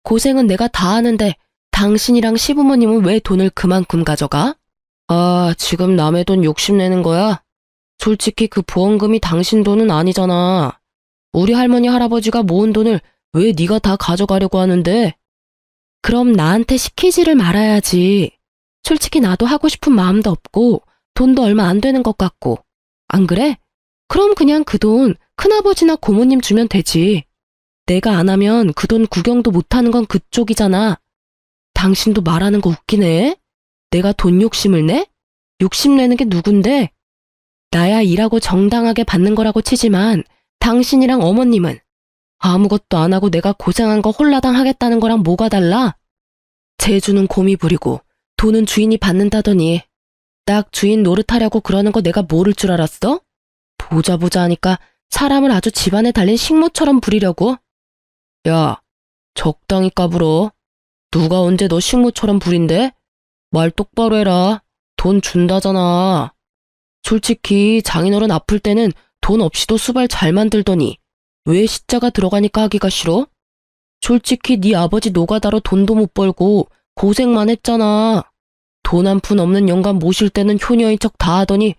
고생은 내가 다 하는데 당신이랑 시부모님은 왜 돈을 그만큼 가져가? 아, 지금 남의 돈 욕심내는 거야? 솔직히 그 보험금이 당신 돈은 아니잖아. 우리 할머니 할아버지가 모은 돈을 왜 네가 다 가져가려고 하는데? 그럼 나한테 시키지를 말아야지. 솔직히 나도 하고 싶은 마음도 없고 돈도 얼마 안 되는 것 같고. 안 그래? 그럼 그냥 그 돈 큰아버지나 고모님 주면 되지. 내가 안 하면 그 돈 구경도 못하는 건 그쪽이잖아. 당신도 말하는 거 웃기네. 내가 돈 욕심을 내? 욕심내는 게 누군데? 나야 일하고 정당하게 받는 거라고 치지만 당신이랑 어머님은 아무것도 안 하고 내가 고생한 거 홀라당 하겠다는 거랑 뭐가 달라? 재주는 곰이 부리고 돈은 주인이 받는다더니 딱 주인 노릇하려고 그러는 거 내가 모를 줄 알았어? 보자 하니까 사람을 아주 집안에 달린 식모처럼 부리려고? 야, 적당히 까불어. 누가 언제 너 식모처럼 부린대? 말 똑바로 해라. 돈 준다잖아. 솔직히 장인어른 아플 때는 돈 없이도 수발 잘 만들더니 왜 시자가 들어가니까 하기가 싫어? 솔직히 네 아버지 노가다로 돈도 못 벌고 고생만 했잖아. 돈 한 푼 없는 영감 모실 때는 효녀인 척 다 하더니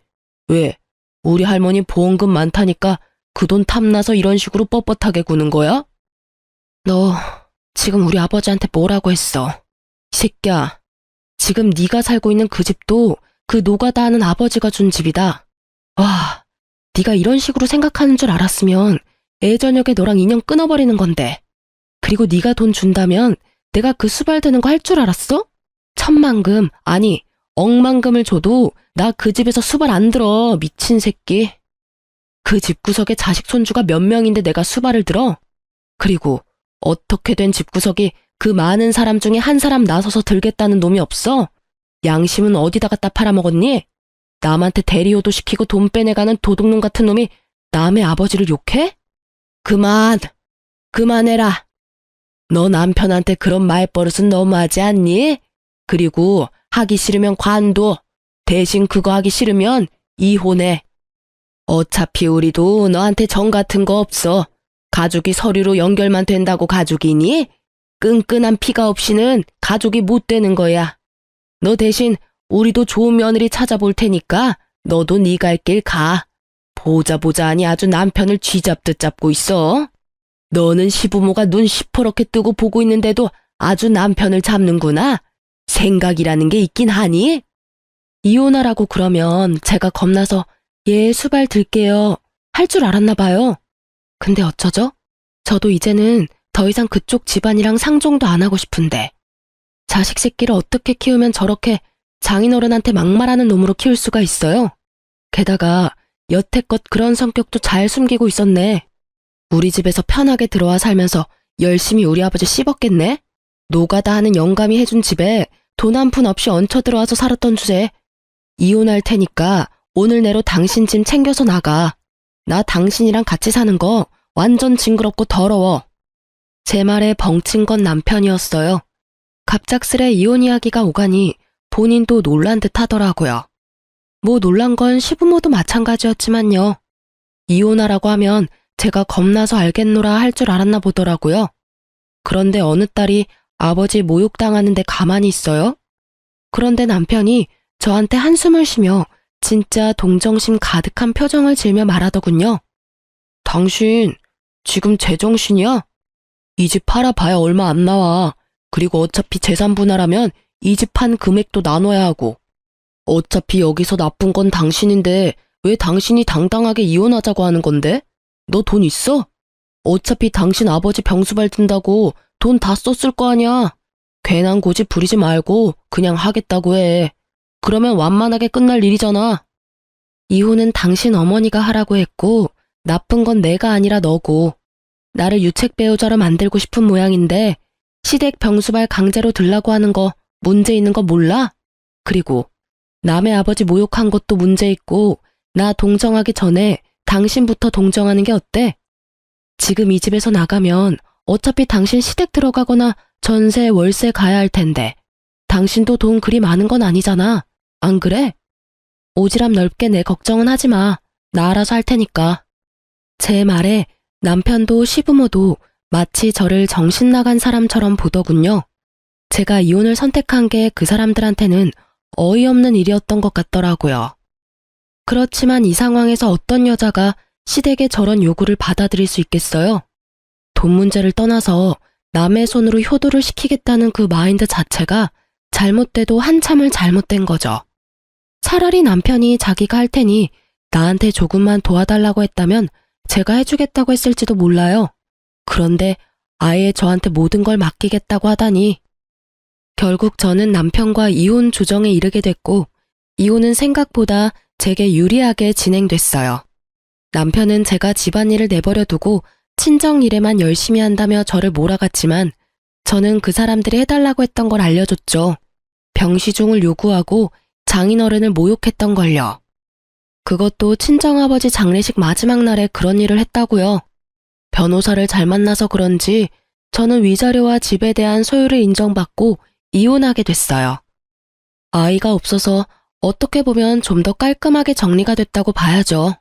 왜 우리 할머니 보험금 많다니까 그 돈 탐나서 이런 식으로 뻣뻣하게 구는 거야? 너 지금 우리 아버지한테 뭐라고 했어? 이 새끼야, 지금 네가 살고 있는 그 집도 그 노가다 하는 아버지가 준 집이다. 와, 네가 이런 식으로 생각하는 줄 알았으면 애저녁에 너랑 인연 끊어버리는 건데. 그리고 네가 돈 준다면 내가 그 수발 드는 거 할 줄 알았어? 천만금, 아니 억만금을 줘도 나 그 집에서 수발 안 들어, 미친 새끼. 그 집구석에 자식 손주가 몇 명인데 내가 수발을 들어? 그리고 어떻게 된 집구석이 그 많은 사람 중에 한 사람 나서서 들겠다는 놈이 없어? 양심은 어디다 갖다 팔아먹었니? 남한테 대리호도 시키고 돈 빼내가는 도둑놈 같은 놈이 남의 아버지를 욕해? 그만해라. 너 남편한테 그런 말버릇은 너무하지 않니? 그리고 하기 싫으면 관둬. 대신 그거 하기 싫으면 이혼해. 어차피 우리도 너한테 정 같은 거 없어. 가족이 서류로 연결만 된다고 가족이니? 끈끈한 피가 없이는 가족이 못 되는 거야. 너 대신 우리도 좋은 며느리 찾아볼 테니까 너도 네 갈 길 가. 보자 하니 아주 남편을 쥐잡듯 잡고 있어. 너는 시부모가 눈 시퍼렇게 뜨고 보고 있는데도 아주 남편을 잡는구나. 생각이라는 게 있긴 하니? 이혼하라고 그러면 제가 겁나서 예, 수발 들게요. 할 줄 알았나 봐요. 근데 어쩌죠? 저도 이제는 더 이상 그쪽 집안이랑 상종도 안 하고 싶은데. 자식 새끼를 어떻게 키우면 저렇게 장인어른한테 막말하는 놈으로 키울 수가 있어요? 게다가 여태껏 그런 성격도 잘 숨기고 있었네. 우리 집에서 편하게 들어와 살면서 열심히 우리 아버지 씹었겠네? 노가다 하는 영감이 해준 집에 돈 한 푼 없이 얹혀 들어와서 살았던 주제. 이혼할 테니까 오늘 내로 당신 짐 챙겨서 나가. 나 당신이랑 같이 사는 거 완전 징그럽고 더러워. 제 말에 벙친 건 남편이었어요. 갑작스레 이혼 이야기가 오가니 본인도 놀란 듯 하더라고요. 뭐 놀란 건 시부모도 마찬가지였지만요. 이혼하라고 하면 제가 겁나서 알겠노라 할 줄 알았나 보더라고요. 그런데 어느 딸이 아버지 모욕당하는데 가만히 있어요? 그런데 남편이 저한테 한숨을 쉬며 진짜 동정심 가득한 표정을 지으며 말하더군요. 당신 지금 제정신이야? 이 집 팔아봐야 얼마 안 나와. 그리고 어차피 재산 분할하면 이 집 판 금액도 나눠야 하고. 어차피 여기서 나쁜 건 당신인데 왜 당신이 당당하게 이혼하자고 하는 건데? 너 돈 있어? 어차피 당신 아버지 병수발 든다고 돈 다 썼을 거 아니야. 괜한 고집 부리지 말고 그냥 하겠다고 해. 그러면 완만하게 끝날 일이잖아. 이혼은 당신 어머니가 하라고 했고 나쁜 건 내가 아니라 너고. 나를 유책 배우자로 만들고 싶은 모양인데 시댁 병수발 강제로 들라고 하는 거 문제 있는 거 몰라? 그리고 남의 아버지 모욕한 것도 문제 있고 나 동정하기 전에 당신부터 동정하는 게 어때? 지금 이 집에서 나가면 어차피 당신 시댁 들어가거나 전세 월세 가야 할 텐데 당신도 돈 그리 많은 건 아니잖아. 안 그래? 오지랖 넓게 내 걱정은 하지 마. 나 알아서 할 테니까. 제 말에 남편도 시부모도 마치 저를 정신 나간 사람처럼 보더군요. 제가 이혼을 선택한 게 그 사람들한테는 어이없는 일이었던 것 같더라고요. 그렇지만 이 상황에서 어떤 여자가 시댁의 저런 요구를 받아들일 수 있겠어요? 돈 문제를 떠나서 남의 손으로 효도를 시키겠다는 그 마인드 자체가 잘못돼도 한참을 잘못된 거죠. 차라리 남편이 자기가 할 테니 나한테 조금만 도와달라고 했다면 제가 해주겠다고 했을지도 몰라요. 그런데 아예 저한테 모든 걸 맡기겠다고 하다니. 결국 저는 남편과 이혼 조정에 이르게 됐고 이혼은 생각보다 제게 유리하게 진행됐어요. 남편은 제가 집안일을 내버려 두고 친정 일에만 열심히 한다며 저를 몰아갔지만 저는 그 사람들이 해달라고 했던 걸 알려줬죠. 병시중을 요구하고 장인어른을 모욕했던 걸요. 그것도 친정아버지 장례식 마지막 날에 그런 일을 했다고요. 변호사를 잘 만나서 그런지 저는 위자료와 집에 대한 소유를 인정받고 이혼하게 됐어요. 아이가 없어서 어떻게 보면 좀 더 깔끔하게 정리가 됐다고 봐야죠.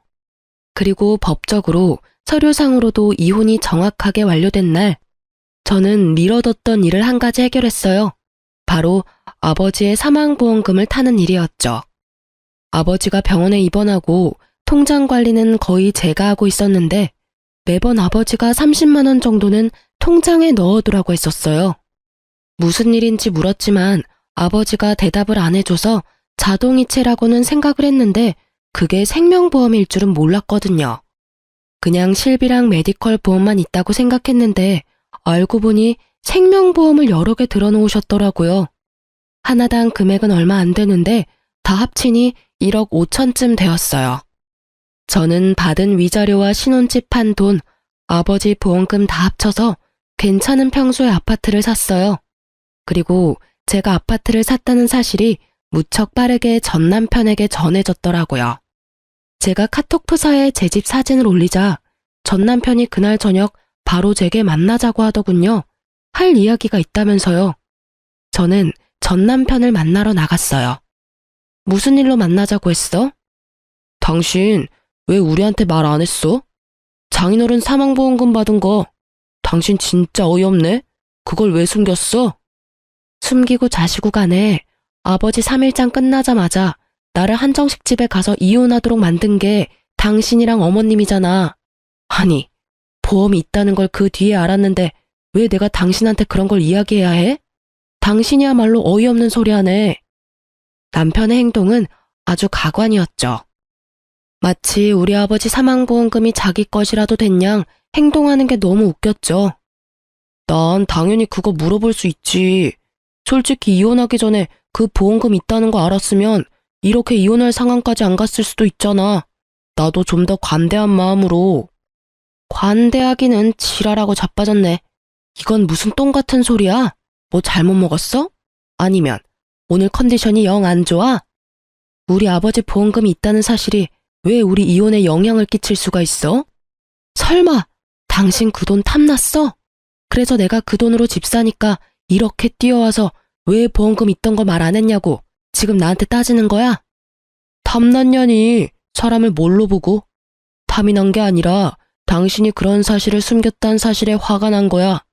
그리고 법적으로 서류상으로도 이혼이 정확하게 완료된 날, 저는 미뤄뒀던 일을 한 가지 해결했어요. 바로 아버지의 사망보험금을 타는 일이었죠. 아버지가 병원에 입원하고 통장 관리는 거의 제가 하고 있었는데 매번 아버지가 30만 원 정도는 통장에 넣어두라고 했었어요. 무슨 일인지 물었지만 아버지가 대답을 안 해줘서 자동이체라고는 생각을 했는데 그게 생명보험일 줄은 몰랐거든요. 그냥 실비랑 메디컬 보험만 있다고 생각했는데 알고 보니 생명보험을 여러 개 들어놓으셨더라고요. 하나당 금액은 얼마 안 되는데 다 합치니 1억 5천쯤 되었어요. 저는 받은 위자료와 신혼집 한 돈, 아버지 보험금 다 합쳐서 괜찮은 평수의 아파트를 샀어요. 그리고 제가 아파트를 샀다는 사실이 무척 빠르게 전 남편에게 전해졌더라고요. 제가 카톡 프사에 제 집 사진을 올리자 전 남편이 그날 저녁 바로 제게 만나자고 하더군요. 할 이야기가 있다면서요. 저는 전 남편을 만나러 나갔어요. 무슨 일로 만나자고 했어? 당신 왜 우리한테 말 안 했어? 장인어른 사망보험금 받은 거 당신 진짜 어이없네? 그걸 왜 숨겼어? 숨기고 자시고 가네. 아버지 3일장 끝나자마자 나를 한정식 집에 가서 이혼하도록 만든 게 당신이랑 어머님이잖아. 아니, 보험이 있다는 걸 그 뒤에 알았는데 왜 내가 당신한테 그런 걸 이야기해야 해? 당신이야말로 어이없는 소리 하네. 남편의 행동은 아주 가관이었죠. 마치 우리 아버지 사망보험금이 자기 것이라도 된 양 행동하는 게 너무 웃겼죠. 난 당연히 그거 물어볼 수 있지. 솔직히 이혼하기 전에 그 보험금 있다는 거 알았으면 이렇게 이혼할 상황까지 안 갔을 수도 있잖아. 나도 좀 더 관대한 마음으로. 관대하기는 지랄하고 자빠졌네. 이건 무슨 똥 같은 소리야? 뭐 잘못 먹었어? 아니면 오늘 컨디션이 영 안 좋아? 우리 아버지 보험금이 있다는 사실이 왜 우리 이혼에 영향을 끼칠 수가 있어? 설마 당신 그 돈 탐났어? 그래서 내가 그 돈으로 집 사니까 이렇게 뛰어와서 왜 보험금 있던 거 말 안 했냐고 지금 나한테 따지는 거야? 탐났냐니 사람을 뭘로 보고? 탐이 난 게 아니라 당신이 그런 사실을 숨겼다는 사실에 화가 난 거야.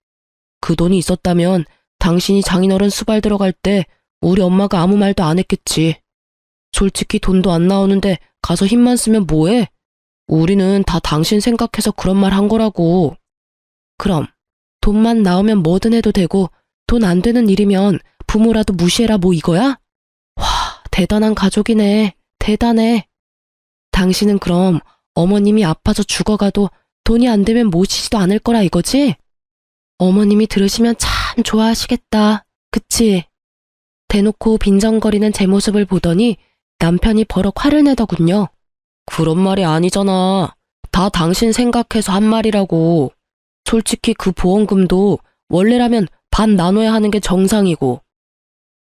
그 돈이 있었다면 당신이 장인어른 수발 들어갈 때 우리 엄마가 아무 말도 안 했겠지. 솔직히 돈도 안 나오는데 가서 힘만 쓰면 뭐해? 우리는 다 당신 생각해서 그런 말 한 거라고. 그럼 돈만 나오면 뭐든 해도 되고 돈 안 되는 일이면 부모라도 무시해라 뭐 이거야? 와, 대단한 가족이네. 대단해. 당신은 그럼 어머님이 아파서 죽어가도 돈이 안 되면 모시지도 않을 거라 이거지? 어머님이 들으시면 참 좋아하시겠다. 그치? 대놓고 빈정거리는 제 모습을 보더니 남편이 버럭 화를 내더군요. 그런 말이 아니잖아. 다 당신 생각해서 한 말이라고. 솔직히 그 보험금도 원래라면 반 나눠야 하는 게 정상이고.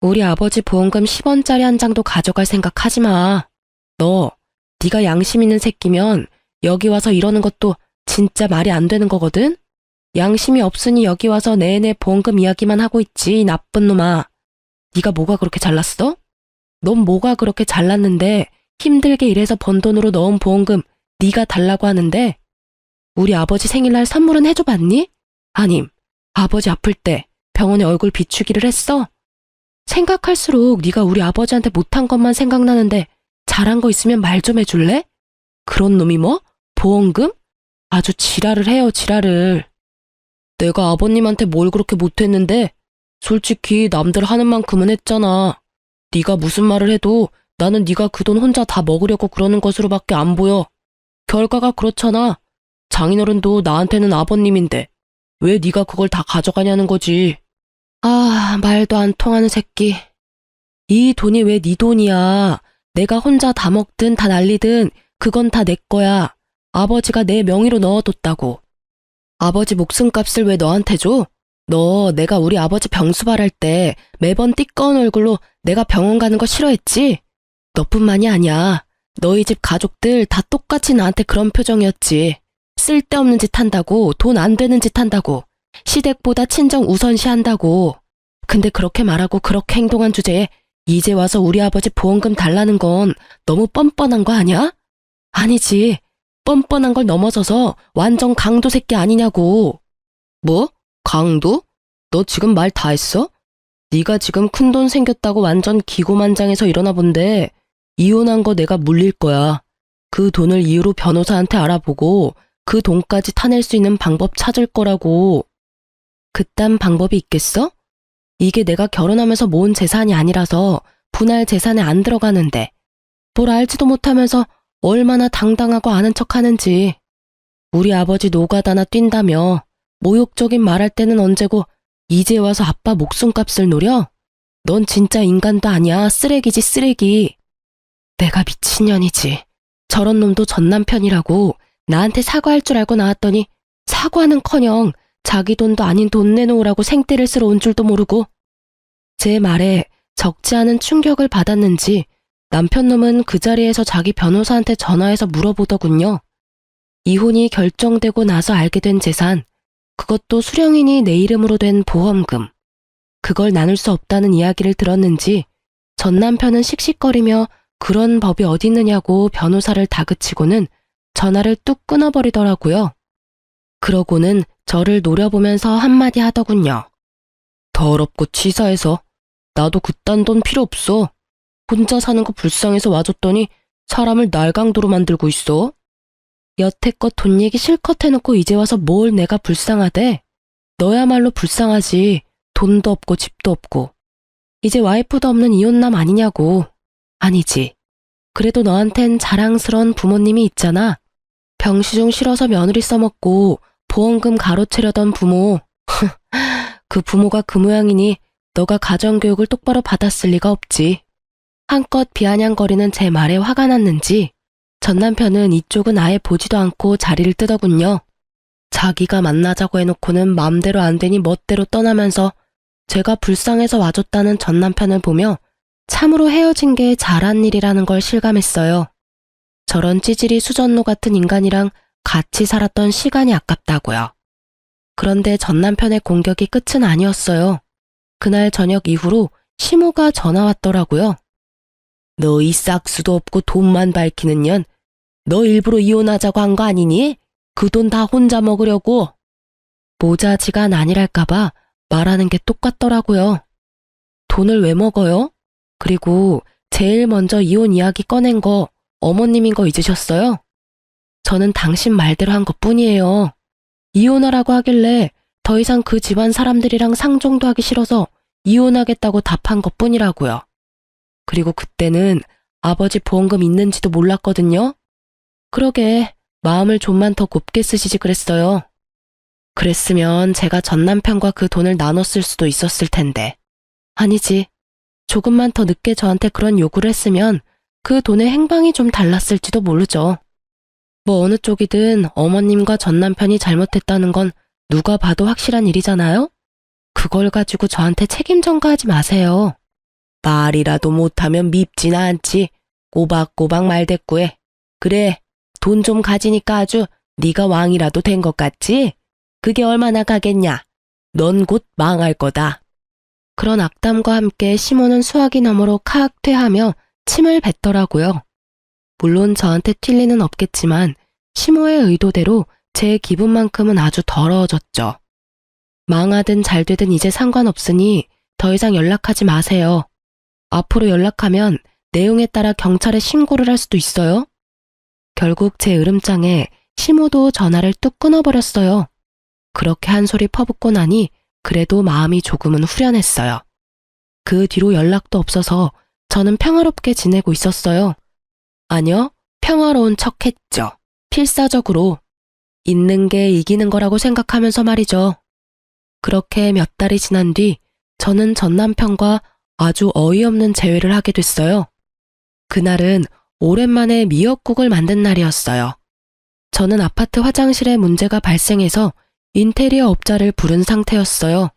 우리 아버지 보험금 10원짜리 한 장도 가져갈 생각 하지 마. 네가 양심 있는 새끼면 여기 와서 이러는 것도 진짜 말이 안 되는 거거든? 양심이 없으니 여기 와서 내내 보험금 이야기만 하고 있지, 이 나쁜 놈아. 네가 뭐가 그렇게 잘났어? 넌 뭐가 그렇게 잘났는데 힘들게 일해서 번 돈으로 넣은 보험금 네가 달라고 하는데 우리 아버지 생일날 선물은 해줘봤니? 아님 아버지 아플 때 병원에 얼굴 비추기를 했어? 생각할수록 네가 우리 아버지한테 못한 것만 생각나는데 잘한 거 있으면 말 좀 해줄래? 그런 놈이 뭐? 보험금? 아주 지랄을 해요, 지랄을. 내가 아버님한테 뭘 그렇게 못했는데 솔직히 남들 하는 만큼은 했잖아. 네가 무슨 말을 해도 나는 네가 그 돈 혼자 다 먹으려고 그러는 것으로밖에 안 보여. 결과가 그렇잖아. 장인어른도 나한테는 아버님인데 왜 네가 그걸 다 가져가냐는 거지. 아, 말도 안 통하는 새끼. 이 돈이 왜 네 돈이야. 내가 혼자 다 먹든 다 날리든 그건 다 내 거야. 아버지가 내 명의로 넣어뒀다고. 아버지 목숨값을 왜 너한테 줘? 너 내가 우리 아버지 병수발할 때 매번 띠꺼운 얼굴로 내가 병원 가는 거 싫어했지? 너뿐만이 아니야. 너희 집 가족들 다 똑같이 나한테 그런 표정이었지. 쓸데없는 짓 한다고, 돈 안 되는 짓 한다고, 시댁보다 친정 우선시 한다고. 근데 그렇게 말하고 그렇게 행동한 주제에 이제 와서 우리 아버지 보험금 달라는 건 너무 뻔뻔한 거 아니야? 아니지. 뻔뻔한 걸 넘어서서 완전 강도 새끼 아니냐고. 뭐? 강도? 너 지금 말 다 했어? 네가 지금 큰돈 생겼다고 완전 기고만장해서 일어나 본데 이혼한 거 내가 물릴 거야. 그 돈을 이유로 변호사한테 알아보고 그 돈까지 타낼 수 있는 방법 찾을 거라고. 그딴 방법이 있겠어? 이게 내가 결혼하면서 모은 재산이 아니라서 분할 재산에 안 들어가는데 뭘 알지도 못하면서 얼마나 당당하고 아는 척하는지. 우리 아버지 노가다나 뛴다며 모욕적인 말할 때는 언제고 이제 와서 아빠 목숨값을 노려? 넌 진짜 인간도 아니야. 쓰레기지 쓰레기. 내가 미친년이지. 저런 놈도 전 남편이라고 나한테 사과할 줄 알고 나왔더니 사과는커녕 자기 돈도 아닌 돈 내놓으라고 생떼를 쓰러 온 줄도 모르고. 제 말에 적지 않은 충격을 받았는지 남편 놈은 그 자리에서 자기 변호사한테 전화해서 물어보더군요. 이혼이 결정되고 나서 알게 된 재산, 그것도 수령인이 내 이름으로 된 보험금, 그걸 나눌 수 없다는 이야기를 들었는지 전 남편은 씩씩거리며 그런 법이 어디 있느냐고 변호사를 다그치고는 전화를 뚝 끊어버리더라고요. 그러고는 저를 노려보면서 한마디 하더군요. 더럽고 치사해서 나도 그딴 돈 필요 없어. 혼자 사는 거 불쌍해서 와줬더니 사람을 날강도로 만들고 있어. 여태껏 돈 얘기 실컷 해놓고 이제 와서 뭘 내가 불쌍하대? 너야말로 불쌍하지. 돈도 없고 집도 없고. 이제 와이프도 없는 이혼남 아니냐고. 아니지. 그래도 너한텐 자랑스러운 부모님이 있잖아. 병시중 실어서 며느리 써먹고 보험금 가로채려던 부모. 그 부모가 그 모양이니 너가 가정교육을 똑바로 받았을 리가 없지. 한껏 비아냥거리는 제 말에 화가 났는지 전 남편은 이쪽은 아예 보지도 않고 자리를 뜨더군요. 자기가 만나자고 해놓고는 맘대로 안 되니 멋대로 떠나면서 제가 불쌍해서 와줬다는 전 남편을 보며 참으로 헤어진 게 잘한 일이라는 걸 실감했어요. 저런 찌질이 수전노 같은 인간이랑 같이 살았던 시간이 아깝다고요. 그런데 전 남편의 공격이 끝은 아니었어요. 그날 저녁 이후로 시모가 전화 왔더라고요. 너 이 싹수도 없고 돈만 밝히는 년, 너 일부러 이혼하자고 한 거 아니니? 그 돈 다 혼자 먹으려고. 모자지간 아니랄까봐 말하는 게 똑같더라고요. 돈을 왜 먹어요? 그리고 제일 먼저 이혼 이야기 꺼낸 거 어머님인 거 잊으셨어요? 저는 당신 말대로 한 것뿐이에요. 이혼하라고 하길래 더 이상 그 집안 사람들이랑 상종도 하기 싫어서 이혼하겠다고 답한 것뿐이라고요. 그리고 그때는 아버지 보험금 있는지도 몰랐거든요. 그러게 마음을 좀만 더 곱게 쓰시지 그랬어요. 그랬으면 제가 전 남편과 그 돈을 나눴을 수도 있었을 텐데. 아니지. 조금만 더 늦게 저한테 그런 요구를 했으면 그 돈의 행방이 좀 달랐을지도 모르죠. 뭐 어느 쪽이든 어머님과 전 남편이 잘못했다는 건 누가 봐도 확실한 일이잖아요? 그걸 가지고 저한테 책임 전가하지 마세요. 말이라도 못하면 밉지나 않지. 꼬박꼬박 말대꾸해. 그래, 돈 좀 가지니까 아주 네가 왕이라도 된 것 같지? 그게 얼마나 가겠냐? 넌 곧 망할 거다. 그런 악담과 함께 시모는 수화기 너머로 카악 퇴하며 침을 뱉더라고요. 물론 저한테 튈 리는 없겠지만 시모의 의도대로 제 기분만큼은 아주 더러워졌죠. 망하든 잘되든 이제 상관없으니 더 이상 연락하지 마세요. 앞으로 연락하면 내용에 따라 경찰에 신고를 할 수도 있어요. 결국 제 으름장에 시모도 전화를 뚝 끊어버렸어요. 그렇게 한 소리 퍼붓고 나니 그래도 마음이 조금은 후련했어요. 그 뒤로 연락도 없어서 저는 평화롭게 지내고 있었어요. 아니요, 평화로운 척했죠. 필사적으로. 있는 게 이기는 거라고 생각하면서 말이죠. 그렇게 몇 달이 지난 뒤 저는 전 남편과 아주 어이없는 재회를 하게 됐어요. 그날은 오랜만에 미역국을 만든 날이었어요. 저는 아파트 화장실에 문제가 발생해서 인테리어 업자를 부른 상태였어요.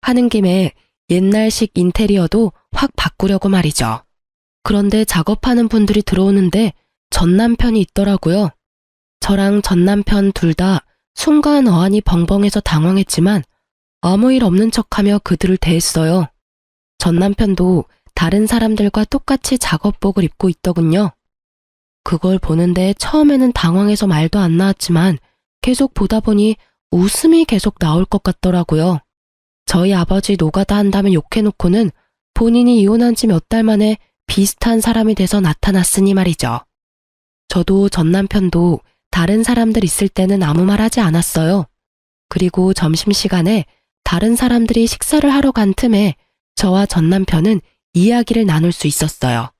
하는 김에 옛날식 인테리어도 확 바꾸려고 말이죠. 그런데 작업하는 분들이 들어오는데 전 남편이 있더라고요. 저랑 전 남편 둘 다 순간 어안이 벙벙해서 당황했지만 아무 일 없는 척하며 그들을 대했어요. 전 남편도 다른 사람들과 똑같이 작업복을 입고 있더군요. 그걸 보는데 처음에는 당황해서 말도 안 나왔지만 계속 보다 보니 웃음이 계속 나올 것 같더라고요. 저희 아버지 노가다 한다며 욕해놓고는 본인이 이혼한 지 몇 달 만에 비슷한 사람이 돼서 나타났으니 말이죠. 저도 전 남편도 다른 사람들 있을 때는 아무 말 하지 않았어요. 그리고 점심시간에 다른 사람들이 식사를 하러 간 틈에 저와 전 남편은 이야기를 나눌 수 있었어요.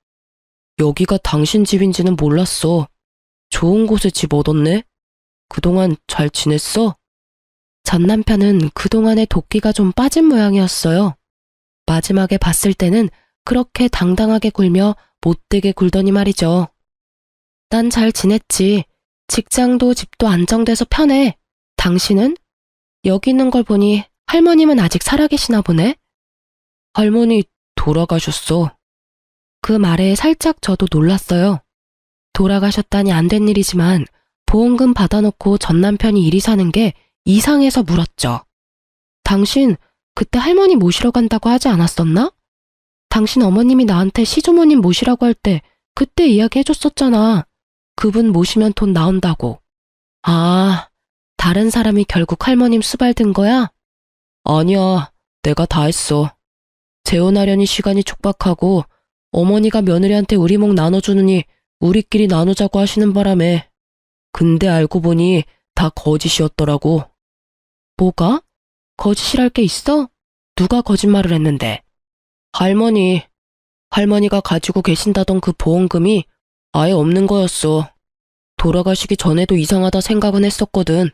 여기가 당신 집인지는 몰랐어. 좋은 곳에 집 얻었네? 그동안 잘 지냈어? 전 남편은 그동안에 도끼가 좀 빠진 모양이었어요. 마지막에 봤을 때는 그렇게 당당하게 굴며 못되게 굴더니 말이죠. 난 잘 지냈지. 직장도 집도 안정돼서 편해. 당신은? 여기 있는 걸 보니 할머님은 아직 살아계시나 보네? 할머니 돌아가셨어. 그 말에 살짝 저도 놀랐어요. 돌아가셨다니 안 된 일이지만 보험금 받아놓고 전 남편이 이리 사는 게 이상해서 물었죠. 당신 그때 할머니 모시러 간다고 하지 않았었나? 당신 어머님이 나한테 시주머님 모시라고 할 때 그때 이야기해줬었잖아. 그분 모시면 돈 나온다고. 아, 다른 사람이 결국 할머님 수발든 거야? 아니야, 내가 다 했어. 재혼하려니 시간이 촉박하고 어머니가 며느리한테 우리 목 나눠주느니 우리끼리 나누자고 하시는 바람에. 근데 알고 보니 다 거짓이었더라고. 뭐가? 거짓이랄 게 있어? 누가 거짓말을 했는데? 할머니가 가지고 계신다던 그 보험금이 아예 없는 거였어. 돌아가시기 전에도 이상하다 생각은 했었거든.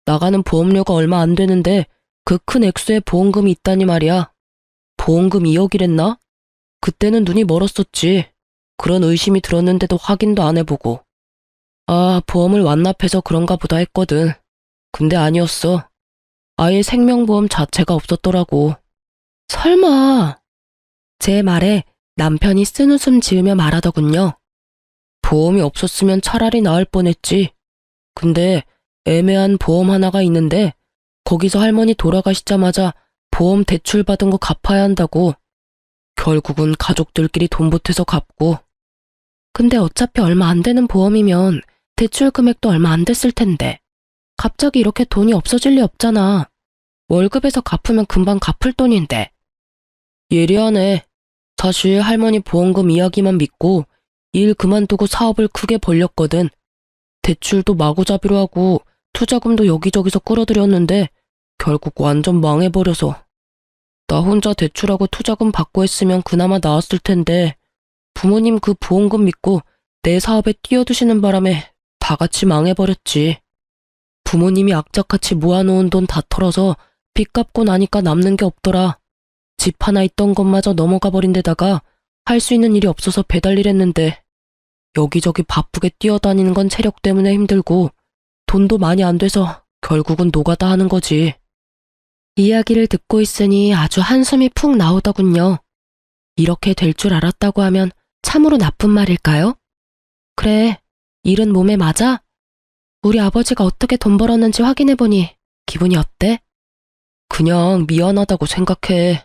나가는 보험료가 얼마 안 되는데 그 큰 액수의 보험금이 있다니 말이야. 보험금 2억이랬나? 그때는 눈이 멀었었지. 그런 의심이 들었는데도 확인도 안 해보고. 아, 보험을 완납해서 그런가 보다 했거든. 근데 아니었어. 아예 생명보험 자체가 없었더라고. 설마. 제 말에 남편이 쓴웃음 지으며 말하더군요. 보험이 없었으면 차라리 나을 뻔했지. 근데 애매한 보험 하나가 있는데 거기서 할머니 돌아가시자마자 보험 대출 받은 거 갚아야 한다고. 결국은 가족들끼리 돈 보태서 갚고. 근데 어차피 얼마 안 되는 보험이면 대출 금액도 얼마 안 됐을 텐데 갑자기 이렇게 돈이 없어질 리 없잖아. 월급에서 갚으면 금방 갚을 돈인데. 예리하네. 사실 할머니 보험금 이야기만 믿고 일 그만두고 사업을 크게 벌렸거든. 대출도 마구잡이로 하고 투자금도 여기저기서 끌어들였는데 결국 완전 망해버려서. 나 혼자 대출하고 투자금 받고 했으면 그나마 나았을 텐데 부모님 그 보험금 믿고 내 사업에 뛰어드시는 바람에 다 같이 망해버렸지. 부모님이 악착같이 모아놓은 돈 다 털어서 빚 갚고 나니까 남는 게 없더라. 집 하나 있던 것마저 넘어가 버린 데다가 할 수 있는 일이 없어서 배달일 했는데 여기저기 바쁘게 뛰어다니는 건 체력 때문에 힘들고 돈도 많이 안 돼서 결국은 노가다 하는 거지. 이야기를 듣고 있으니 아주 한숨이 푹 나오더군요. 이렇게 될 줄 알았다고 하면 참으로 나쁜 말일까요? 그래, 일은 몸에 맞아? 우리 아버지가 어떻게 돈 벌었는지 확인해보니 기분이 어때? 그냥 미안하다고 생각해.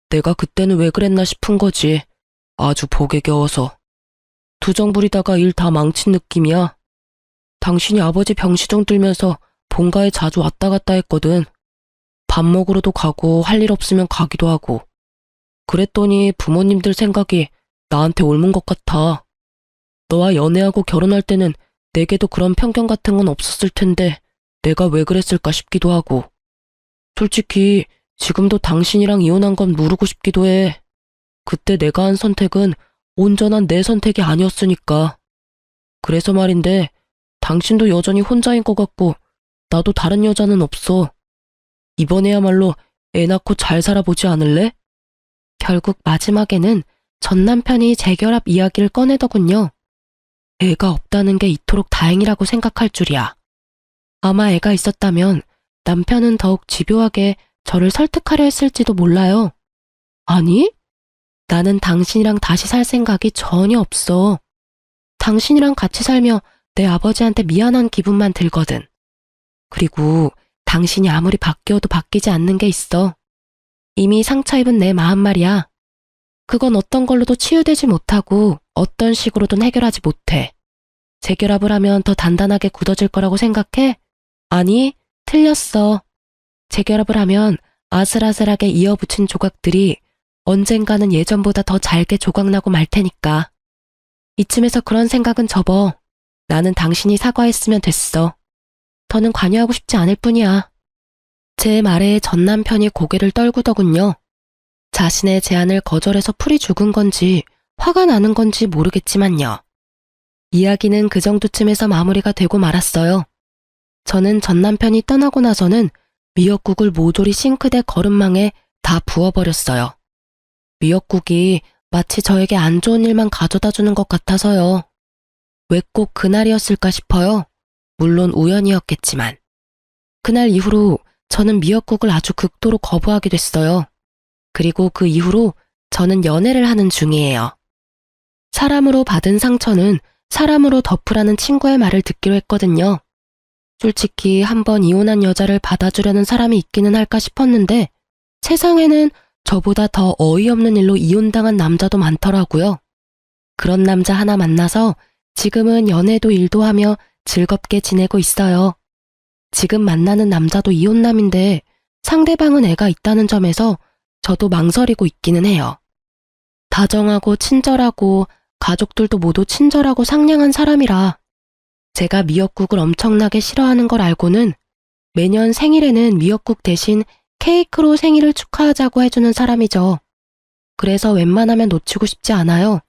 내가 그때는 왜 그랬나 싶은 거지. 아주 복에 겨워서. 투정 부리다가 일 다 망친 느낌이야. 당신이 아버지 병시정 들면서 본가에 자주 왔다 갔다 했거든. 밥 먹으러도 가고 할 일 없으면 가기도 하고. 그랬더니 부모님들 생각이 나한테 옮은 것 같아. 너와 연애하고 결혼할 때는 내게도 그런 편견 같은 건 없었을 텐데 내가 왜 그랬을까 싶기도 하고. 솔직히 지금도 당신이랑 이혼한 건 모르고 싶기도 해. 그때 내가 한 선택은 온전한 내 선택이 아니었으니까. 그래서 말인데 당신도 여전히 혼자인 것 같고 나도 다른 여자는 없어. 이번에야말로 애 낳고 잘 살아보지 않을래? 결국 마지막에는 전 남편이 재결합 이야기를 꺼내더군요. 애가 없다는 게 이토록 다행이라고 생각할 줄이야. 아마 애가 있었다면 남편은 더욱 집요하게 저를 설득하려 했을지도 몰라요. 아니? 나는 당신이랑 다시 살 생각이 전혀 없어. 당신이랑 같이 살며 내 아버지한테 미안한 기분만 들거든. 그리고 당신이 아무리 바뀌어도 바뀌지 않는 게 있어. 이미 상처 입은 내 마음 말이야. 그건 어떤 걸로도 치유되지 못하고 어떤 식으로든 해결하지 못해. 재결합을 하면 더 단단하게 굳어질 거라고 생각해? 아니, 틀렸어. 재결합을 하면 아슬아슬하게 이어붙인 조각들이 언젠가는 예전보다 더 잘게 조각나고 말 테니까. 이쯤에서 그런 생각은 접어. 나는 당신이 사과했으면 됐어. 더는 관여하고 싶지 않을 뿐이야. 제 말에 전 남편이 고개를 떨구더군요. 자신의 제안을 거절해서 풀이 죽은 건지 화가 나는 건지 모르겠지만요. 이야기는 그 정도쯤에서 마무리가 되고 말았어요. 저는 전 남편이 떠나고 나서는 미역국을 모조리 싱크대 거름망에 다 부어버렸어요. 미역국이 마치 저에게 안 좋은 일만 가져다 주는 것 같아서요. 왜 꼭 그날이었을까 싶어요. 물론 우연이었겠지만. 그날 이후로 저는 미역국을 아주 극도로 거부하게 됐어요. 그리고 그 이후로 저는 연애를 하는 중이에요. 사람으로 받은 상처는 사람으로 덮으라는 친구의 말을 듣기로 했거든요. 솔직히 한번 이혼한 여자를 받아주려는 사람이 있기는 할까 싶었는데 세상에는 저보다 더 어이없는 일로 이혼당한 남자도 많더라고요. 그런 남자 하나 만나서 지금은 연애도 일도 하며 즐겁게 지내고 있어요. 지금 만나는 남자도 이혼남인데 상대방은 애가 있다는 점에서 저도 망설이고 있기는 해요. 다정하고 친절하고 가족들도 모두 친절하고 상냥한 사람이라 제가 미역국을 엄청나게 싫어하는 걸 알고는 매년 생일에는 미역국 대신 케이크로 생일을 축하하자고 해주는 사람이죠. 그래서 웬만하면 놓치고 싶지 않아요.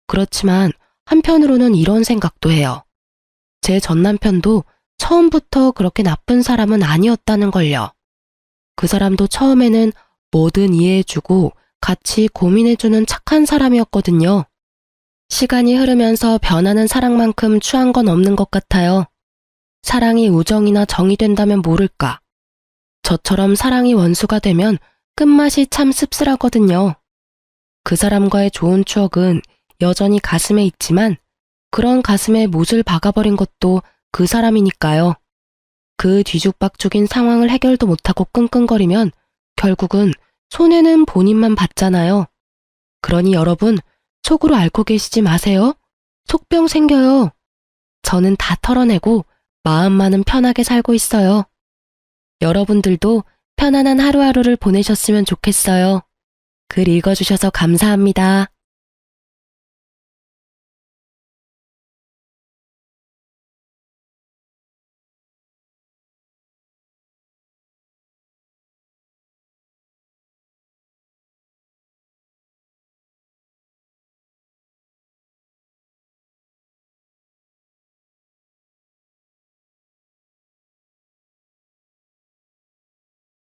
그렇지만 한편으로는 이런 생각도 해요. 제 전 남편도 처음부터 그렇게 나쁜 사람은 아니었다는 걸요. 그 사람도 처음에는 뭐든 이해해주고 같이 고민해주는 착한 사람이었거든요. 시간이 흐르면서 변하는 사랑만큼 추한 건 없는 것 같아요. 사랑이 우정이나 정이 된다면 모를까. 저처럼 사랑이 원수가 되면 끝맛이 참 씁쓸하거든요. 그 사람과의 좋은 추억은 여전히 가슴에 있지만 그런 가슴에 못을 박아버린 것도 그 사람이니까요. 그 뒤죽박죽인 상황을 해결도 못하고 끙끙거리면 결국은 손해는 본인만 받잖아요. 그러니 여러분, 속으로 앓고 계시지 마세요. 속병 생겨요. 저는 다 털어내고 마음만은 편하게 살고 있어요. 여러분들도 편안한 하루하루를 보내셨으면 좋겠어요. 글 읽어주셔서 감사합니다.